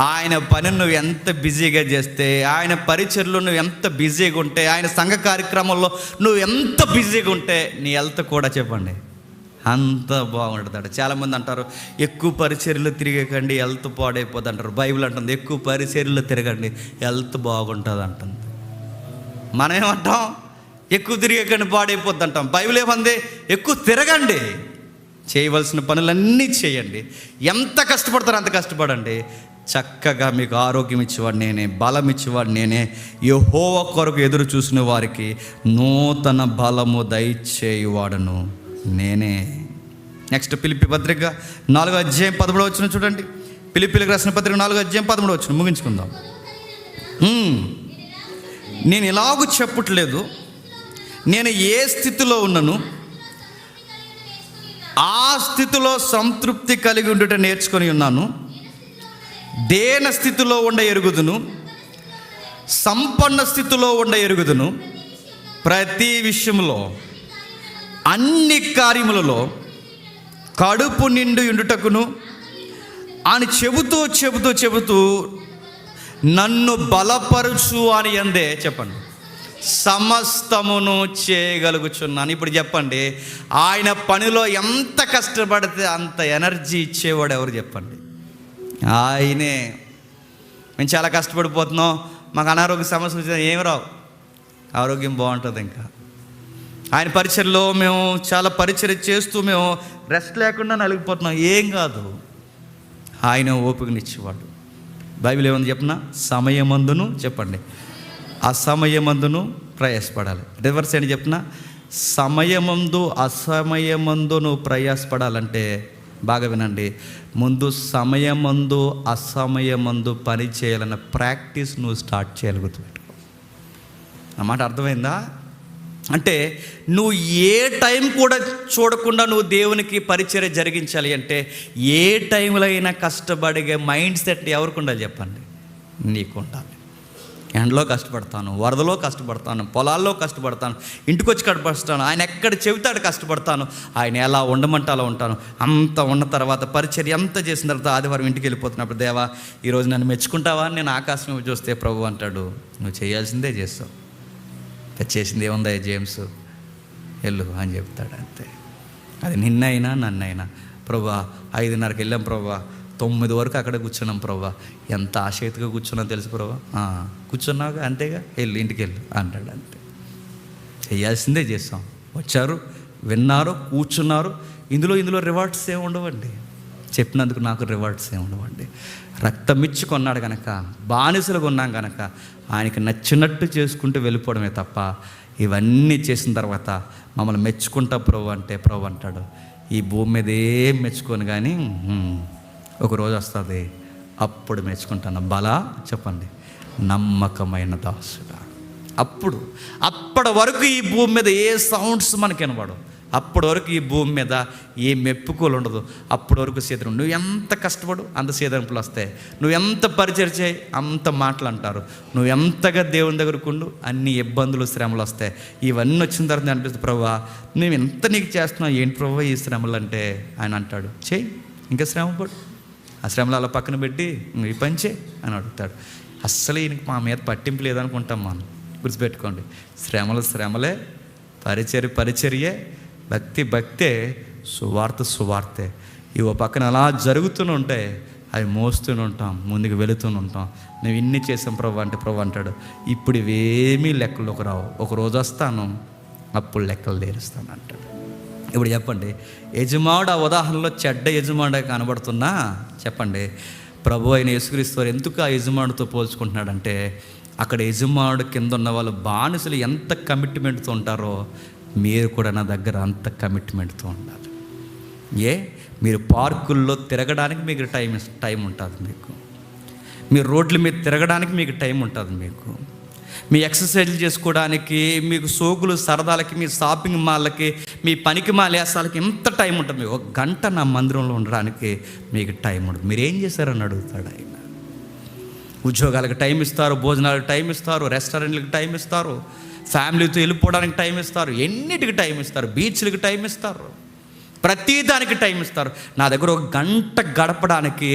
A: ఆయన పని నువ్వు ఎంత బిజీగా చేస్తే, ఆయన పరిచర్లో నువ్వు ఎంత బిజీగా ఉంటే, ఆయన సంఘ కార్యక్రమంలో నువ్వు ఎంత బిజీగా ఉంటే నీ హెల్త్ కూడా చెప్పండి అంత బాగుంటుంది. చాలామంది అంటారు ఎక్కువ పరిచర్యలు తిరగకండి హెల్త్ పాడైపోద్ది అంటారు. బైబిల్ అంటుంది ఎక్కువ పరిచర్యలు తిరగండి హెల్త్ బాగుంటుంది అంటుంది. మనం ఏమంటాం? ఎక్కువ తిరగకండి పాడైపోద్ది అంటాం. బైబిల్ ఏమంది? ఎక్కువ తిరగండి. చేయవలసిన పనులన్నీ చేయండి. ఎంత కష్టపడతారో అంత కష్టపడండి. చక్కగా మీకు ఆరోగ్యం ఇచ్చేవాడు నేనే, బలం ఇచ్చేవాడు నేనే. యెహోవా కొరకు ఎదురు చూసిన వారికి నూతన బలము దయచేయువాడను నేనే. నెక్స్ట్ ఫిలిప్పీ పత్రిక 4:13 చూడండి. ఫిలిప్పీలకు రాసిన పత్రిక 4:13 ముగించుకుందాం. నేను ఇలాగూ చెప్పట్లేదు, నేను ఏ స్థితిలో ఉన్నను ఆ స్థితిలో సంతృప్తి కలిగి ఉండుట నేర్చుకొని ఉన్నాను. దేన స్థితిలో ఉండ ఎరుగుదును, సంపన్న స్థితిలో ఉండ ఎరుగుదును. ప్రతి విషయంలో అన్ని కార్యములలో కడుపు నిండి ఉండుటకును అని చెబుతూ నన్ను బలపరుచు అని అందే. చెప్పండి, సమస్తమును చేయగలుగుచున్నాను. ఇప్పుడు చెప్పండి, ఆయన పనిలో ఎంత కష్టపడితే అంత ఎనర్జీ ఇచ్చేవాడు ఎవరు చెప్పండి? ఆయనే. మేము చాలా కష్టపడిపోతున్నాం, మాకు అనారోగ్య సమస్యలు వచ్చినా ఏమి రావు, ఆరోగ్యం బాగుంటుంది. ఇంకా ఆయన పరిచర్లో మేము చాలా పరిచర్య చేస్తూ మేము రెస్ట్ లేకుండా నలిగిపోతున్నాం, ఏం కాదు. ఆయన ఓపికనిచ్చేవాడు. బైబిల్ ఏముంది చెప్పిన, సమయమందును చెప్పండి అసమయమందును ప్రయాసపడాలి. రివర్స్ ఏంటి చెప్పిన, సమయమందు అసమయమందు నువ్వు ప్రయాసపడాలంటే బాగా వినండి, ముందు సమయమందు అసమయమందు పని చేయాలన్న ప్రాక్టీస్ నువ్వు స్టార్ట్ చేయాలి. గుర్తుపెట్టుకో, అన్నమాట. అర్థమైందా? అంటే నువ్వు ఏ టైం కూడా చూడకుండా నువ్వు దేవునికి పరిచర్య జరిగించాలి అంటే ఏ టైంలో అయినా కష్టపడే మైండ్ సెట్ ఎవరికి ఉండాలి చెప్పండి? నీకు ఉండాలి. ఎండలో కష్టపడతాను, వరదలో కష్టపడతాను, పొలాల్లో కష్టపడతాను, ఇంటికి వచ్చి కష్టపడతాను, ఆయన ఎక్కడ చెబుతాడు కష్టపడతాను, ఆయన ఎలా ఉండమంటే అలా ఉంటాను. అంత ఉన్న తర్వాత పరిచర్య అంత చేసిన తర్వాత ఆదివారం ఇంటికి వెళ్ళిపోతున్నప్పుడు, దేవా ఈరోజు నన్ను మెచ్చుకుంటావా? నేను ఆకాశం చూస్తే ప్రభు అంటాడు, నువ్వు చేయాల్సిందే చేస్తావు, చేసింది ఏముందా జేమ్స్, వెళ్ళు అని చెప్తాడు. అంతే. అది నిన్నైనా నన్నైనా, ప్రభా 5:30కి వెళ్ళాం ప్రభా, 9 వరకు అక్కడ కూర్చున్నాం ప్రభా, ఎంత ఆశక్తిగా కూర్చున్నాం తెలుసు ప్రభా. కూర్చున్నావుగా, అంతేగా, వెళ్ళు ఇంటికి వెళ్ళు అంటాడు. అంతే. చేయాల్సిందే చేస్తాం. వచ్చారు, విన్నారు, కూర్చున్నారు. ఇందులో రివార్డ్స్ ఏమి ఉండవండి. చెప్పినందుకు నాకు రివార్డ్స్ ఏమి ఉండవండి. రక్తం ఇచ్చి కొన్నాడు కనుక, బానిసలుగా ఉన్నాం కనుక ఆయనకి నచ్చినట్టు చేసుకుంటూ వెళ్ళిపోవడమే తప్ప ఇవన్నీ చేసిన తర్వాత మమ్మల్ని మెచ్చుకుంటా ప్రభు అంటే, ప్రభు అంటాడు, ఈ భూమి మీద ఏం మెచ్చుకోను కానీ ఒకరోజు వస్తుంది, అప్పుడు మెచ్చుకుంటాను. బలా చెప్పండి, నమ్మకమైన దాసుడా. అప్పటి వరకు ఈ భూమి మీద ఏ సౌండ్స్ మనకి వినబడు, అప్పటి వరకు ఈ భూమి మీద ఏ మెప్పుకోలు ఉండదు. అప్పటి వరకు సీదరం, నువ్వు ఎంత కష్టపడు అంత సీదరింపులు వస్తాయి, నువ్వు ఎంత పరిచయం చేయి అంత మాటలు అంటారు, నువ్వు ఎంతగా దేవుని దగ్గరకు ఉండు అన్ని ఇబ్బందులు శ్రమలు వస్తాయి. ఇవన్నీ వచ్చిన తర్వాత అనిపిస్తుంది, ప్రభువా మేము ఎంత నీకు చేస్తున్నావు, ఏంటి ప్రభువా ఈ శ్రమలు అంటే? ఆయన అంటాడు, చేయి ఇంకా శ్రమపడు, ఆ శ్రమలు అలా పక్కన పెట్టి ఈ పని చేయి అని అడుగుతాడు. అస్సలు ఈయనకి మా మీద పట్టింపు లేదనుకుంటాం మనం. గుర్తుపెట్టుకోండి, శ్రమలే, పరిచర్యే, భక్తే, సువార్తే. ఇవో పక్కన అలా జరుగుతూనే ఉంటాయి, అవి మోస్తూనే ఉంటాం, ముందుకు వెళుతూనే ఉంటాం. మేము ఇన్ని చేసాం ప్రభు అంటే, ప్రభు అంటాడు, ఇప్పుడు ఇవేమీ లెక్కలోకి రావు, ఒక రోజు వస్తాను అప్పుడు లెక్కలు తీరుస్తాను అంటాడు. ఇప్పుడు చెప్పండి, యజమానుడు ఆ ఉదాహరణలో చెడ్డ యజమానుడే కనబడుతున్నా చెప్పండి, ప్రభు అయిన యేసుక్రీస్తు వారు ఎందుకు ఆ యజమానుడితో పోల్చుకుంటున్నాడంటే, అక్కడ యజమానుడు కింద ఉన్న వాళ్ళు బానిసలు ఎంత కమిట్మెంట్తో ఉంటారో మీరు కూడా నా దగ్గర అంత కమిట్మెంట్తో ఉండాలి. మీరు పార్కుల్లో తిరగడానికి మీకు టైం ఉంటుంది, మీరు రోడ్ల మీద తిరగడానికి మీకు టైం ఉంటుంది, మీ ఎక్సర్సైజ్లు చేసుకోవడానికి, మీకు సోకులు సరదాలకి, మీ షాపింగ్ మాల్లకి, మీ పనికి మాలేసాలకి ఎంత టైం ఉంటుంది. 1 గంట నా మందిరంలో ఉండడానికి మీకు టైం ఉండదు. మీరు ఏం చేశారని అడుగుతాడు ఆయన. ఉద్యోగాలకు టైం ఇస్తారు, భోజనాలకు టైం ఇస్తారు, రెస్టారెంట్లకు టైం ఇస్తారు, ఫ్యామిలీతో వెళ్ళిపోవడానికి టైం ఇస్తారు, ఎన్నిటికి టైం ఇస్తారు, బీచ్లకు టైం ఇస్తారు, ప్రతిదానికి టైం ఇస్తారు. నా దగ్గర 1 గంట గడపడానికి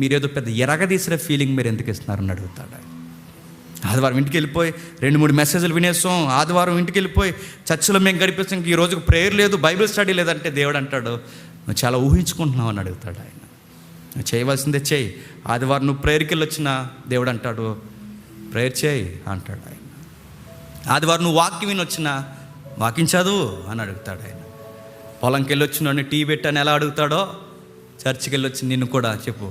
A: మీరేదో పెద్ద ఎరగదీసిన ఫీలింగ్ మీరు ఎందుకు ఇస్తున్నారని అడుగుతాడు. ఆదివారం ఇంటికి వెళ్ళిపోయి 2-3 మెసేజ్లు వినేసాం, ఆదివారం ఇంటికి వెళ్ళిపోయి చర్చిలో మేము గడిపిస్తాం, ఈ రోజుకు ప్రేయర్ లేదు, బైబిల్ స్టడీ లేదంటే దేవుడు అంటాడు, నువ్వు చాలా ఊహించుకుంటున్నావు అని అడుగుతాడు ఆయన. నువ్వు చేయవలసిందే చేయి. ఆదివారం నువ్వు ప్రేయర్కి వెళ్ళి వచ్చినా దేవుడు అంటాడు, ప్రేయర్ చేయి అంటాడు ఆయన. ఆదివారం నువ్వు వాక్యం విని వచ్చినా వాక్యం చదువు అని అడుగుతాడు ఆయన. పొలంకి వెళ్ళొచ్చినోడిని టీ పెట్టని ఎలా అడుగుతాడో చర్చికి వెళ్ళొచ్చి నిన్ను కూడా చెప్పు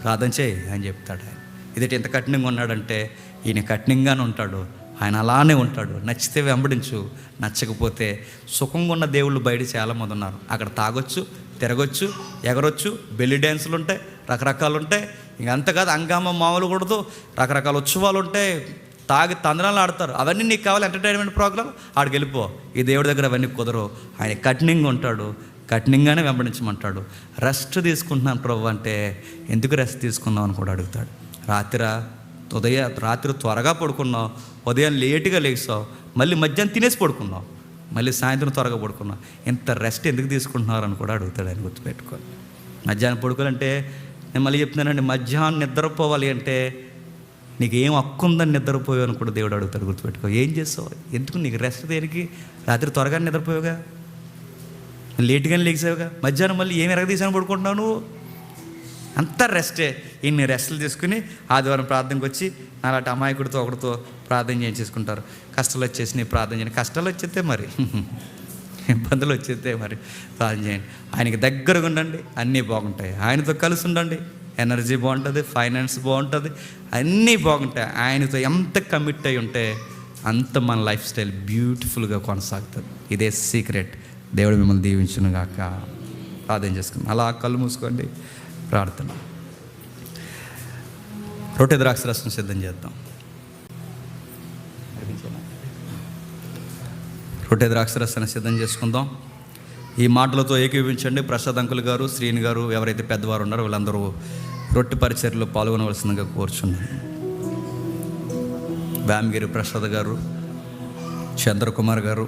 A: ప్రార్థన చేయి అని చెప్తాడు ఆయన. ఇదేంటి ఇంత కఠినంగా ఉన్నాడంటే ఈయన కఠినంగానే ఉంటాడు, ఆయన అలానే ఉంటాడు. నచ్చితే వెంబడించు, నచ్చకపోతే సుఖంగా ఉన్న దేవుళ్ళు బయట చాలామంది ఉన్నారు. అక్కడ తాగొచ్చు, తిరగొచ్చు, ఎగరొచ్చు, బెల్లి డ్యాన్సులు ఉంటాయి, రకరకాలు ఉంటాయి. ఇంక అంతకాదు అంగామ మామూలు కూడదు, రకరకాల ఉత్సవాలు ఉంటాయి, తాగి తందనాలు ఆడతారు. అవన్నీ నీకు కావాలి ఎంటర్టైన్మెంట్ ప్రోగ్రామ్, ఆడికి వెళ్ళిపో. ఈ దేవుడి దగ్గర అవన్నీ కుదరవు. ఆయన కఠినంగా ఉంటాడు, కఠినంగానే వెంబడించమంటాడు. రెస్ట్ తీసుకుంటున్నాను ప్రభు అంటే ఎందుకు రెస్ట్ తీసుకున్నావు అని కూడా అడుగుతాడు. రాత్రి త్వరగా పడుకున్నావు, ఉదయం లేటుగా లేచావు, మళ్ళీ మధ్యాహ్నం తినేసి పడుకున్నావు, మళ్ళీ సాయంత్రం త్వరగా పడుకున్నావు, ఇంత రెస్ట్ ఎందుకు తీసుకుంటున్నారు అని కూడా అడుగుతాడు ఆయన. గుర్తుపెట్టుకోవాలి. మధ్యాహ్నం పడుకోవాలంటే నేను మళ్ళీ చెప్తున్నానండి, మధ్యాహ్నం నిద్రపోవాలి అంటే నీకు ఏం హక్కు ఉందని నిద్రపోయావు అని కూడా దేవుడు అడుగుతాడు. గుర్తుపెట్టుకో. ఏం చేస్తావు, ఎందుకు నీకు రెస్ట్ దేనికి? రాత్రి త్వరగా నిద్రపోయావుగా, లేటుగానే లేచావుగా, మధ్యాహ్నం మళ్ళీ ఏం ఎరగదీసాను పడుకుంటున్నావు నువ్వు? అంతా రెస్టే. ఇన్ని రెస్టులు తీసుకుని ఆదివారం ప్రార్థనకు వచ్చి అలాంటి అమాయకుడితో ఒకటితో ప్రార్థన చేయించేసుకుంటారు. కష్టాలు వచ్చేసి నీ ప్రార్థన చేయండి. కష్టాలు వచ్చేస్తే మరి ఇబ్బందులు వచ్చేస్తే మరి ప్రార్థన చేయండి. ఆయనకి దగ్గరగా ఉండండి, అన్నీ బాగుంటాయి. ఆయనతో కలిసి ఉండండి, ఎనర్జీ బాగుంటుంది, ఫైనాన్స్ బాగుంటుంది, అన్నీ బాగుంటాయి. ఆయనతో ఎంత కమిట్ అయి ఉంటే అంత మన లైఫ్ స్టైల్ బ్యూటిఫుల్గా కొనసాగుతుంది. ఇదే సీక్రెట్. దేవుడు మిమ్మల్ని దీవించును గాక. ప్రార్థన చేసుకుందాం. అలా కళ్ళు మూసుకోండి, ప్రార్థన. రొట్టె ద్రాక్షరసం సిద్ధం చేద్దాం. రొట్టె ద్రాక్షరసాన్ని సిద్ధం చేసుకుందాం. ఈ మాటలతో ఏకీభవించండి. ప్రసాద్ అంకుల్ గారు, శ్రీని గారు, ఎవరైతే పెద్దవారు ఉన్నారో వీళ్ళందరూ రొట్టె పరిచర్యలో పాల్గొనవలసిందిగా కోరుచున్నాను. వ్యామగిరి ప్రసాద్ గారు, చంద్రకుమార్ గారు,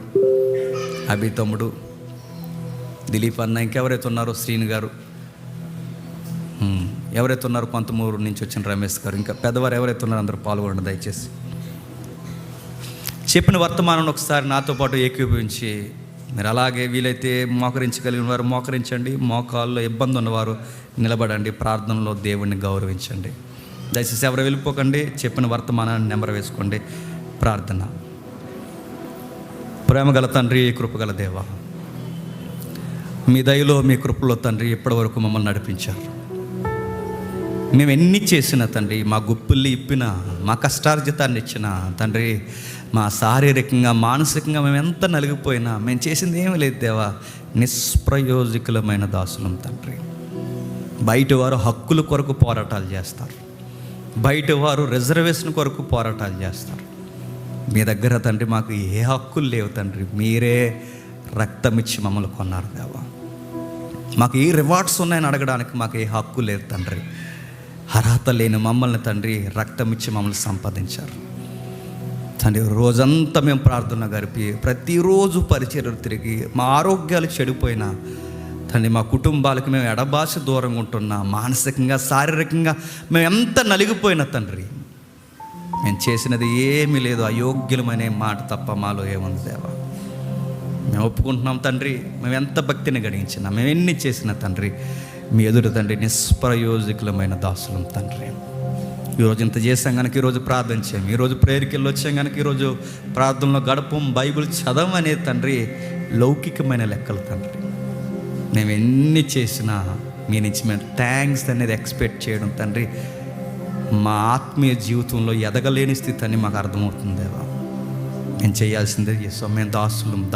A: అభి తమ్ముడు, దిలీప్ అన్న, ఇంకెవరైతే ఉన్నారో శ్రీని గారు, ఎవరైతే ఉన్నారో కొంతమూరు నుంచి వచ్చిన రమేష్ గారు, ఇంకా పెద్దవారు ఎవరైతే ఉన్నారో అందరూ పాల్గొనండి దయచేసి. చెప్పిన వర్తమానం ఒకసారి నాతో పాటు ఏకీభవించి మీరు అలాగే వీలైతే మోకరించగలిగిన వారు మోకరించండి, మోకాల్లో ఇబ్బంది ఉన్నవారు నిలబడండి, ప్రార్థనలో దేవుణ్ణి గౌరవించండి. దయచేసి ఎవరు వెళ్ళిపోకండి, చెప్పిన వర్తమానాన్ని నెంబర్ వేసుకోండి. ప్రార్థన. ప్రేమగల తండ్రి, కృపగల దేవ, మీ దయలో మీ కృపలో తండ్రి ఇప్పటివరకు మమ్మల్ని నడిపించారు. మేము ఎన్ని చేసిన తండ్రి, మా గుప్పుల్ని ఇప్పిన, మా కష్టార్జితాన్ని ఇచ్చిన తండ్రి, మా శారీరకంగా మానసికంగా మేము ఎంత నలిగిపోయినా మేము చేసింది ఏమీ లేదు దేవా. నిష్ప్రయోజకులమైన దాసులం తండ్రి. బయట వారు హక్కుల కొరకు పోరాటాలు చేస్తారు, బయట వారు రిజర్వేషన్ కొరకు పోరాటాలు చేస్తారు. మీ దగ్గర తండ్రి మాకు ఏ హక్కులు లేవు తండ్రి. మీరే రక్తం ఇచ్చి మమ్మల్ని కొన్నారు దేవా. మాకు ఏ రివార్డ్స్ ఉన్నాయని అడగడానికి మాకు ఏ హక్కు లేదు తండ్రి. అర్హత లేని మమ్మల్ని తండ్రి రక్తం ఇచ్చి మమ్మల్ని సంపాదించారు తండ్రి. రోజంతా మేము ప్రార్థన గడిపి ప్రతిరోజు పరిచర్యలు తిరిగి మా ఆరోగ్యాలు చెడిపోయినా తండ్రి, మా కుటుంబాలకు మేము ఎడబాసి దూరంగా ఉంటున్నా, మానసికంగా శారీరకంగా మేము ఎంత నలిగిపోయినా తండ్రి, మేము చేసినది ఏమీ లేదు, అయోగ్యులమనే మాట తప్ప మాలో ఏముంది దేవా. మేము ఒప్పుకుంటున్నాం తండ్రి. మేము ఎంత భక్తిని గడించినా, మేము ఎన్ని చేసినా తండ్రి, మీ ఎదురు తండ్రి నిష్ప్రయోజకులమైన దాసులం తండ్రి. ఈరోజు ఇంత చేసాం కనుక ఈరోజు ప్రార్థన చేయం, ఈరోజు ప్రేయర్కి వెళ్ళి వచ్చాం కనుక ఈరోజు ప్రార్థనలో గడపం, బైబిల్ చదవనే తండ్రి లౌకికమైన లెక్కలు తండ్రి. మేము ఎన్ని చేసినా మీ నుంచి మేము థ్యాంక్స్ అనేది ఎక్స్పెక్ట్ చేయడం తండ్రి మా ఆత్మీయ జీవితంలో ఎదగలేని స్థితి అని మాకు అర్థమవుతుంది దేవా. మేము చేయాల్సిందే చేస్తాం. మేము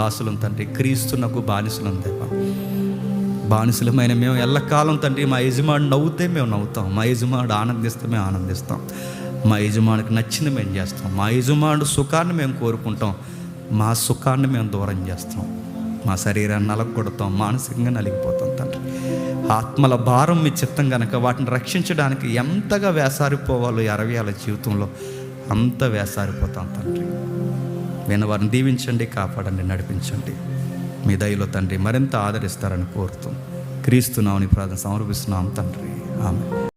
A: దాసులం తండ్రి, క్రీస్తునకు బానిసలం దేవా. బానిసలమైన మేము ఎల్లకాలం తండ్రి మా యజమాడు నవ్వుతే మేము నవ్వుతాం, మా యజమాడు ఆనందిస్తే మేము ఆనందిస్తాం, మా యజమానికి నచ్చింది మేము చేస్తాం, మా యజమాడు సుఖాన్ని మేము కోరుకుంటాం, మా సుఖాన్ని మేము దూరం చేస్తాం, మా శరీరాన్ని నలగొడతాం, మానసికంగా నలిగిపోతాం తండ్రి. ఆత్మల భారం మీ చిత్తం కనుక వాటిని రక్షించడానికి ఎంతగా వేసారిపోవాలో 60 ఏళ్ళ జీవితంలో అంత వేసారిపోతాం తండ్రి. నేను వారిని దీవించండి, కాపాడండి, నడిపించండి. మీ దయలో తండ్రి మరింత ఆదరిస్తారని కోరుతూ క్రీస్తు నామమున ప్రార్థన సమర్పిస్తున్నాం తండ్రి. ఆమేన్.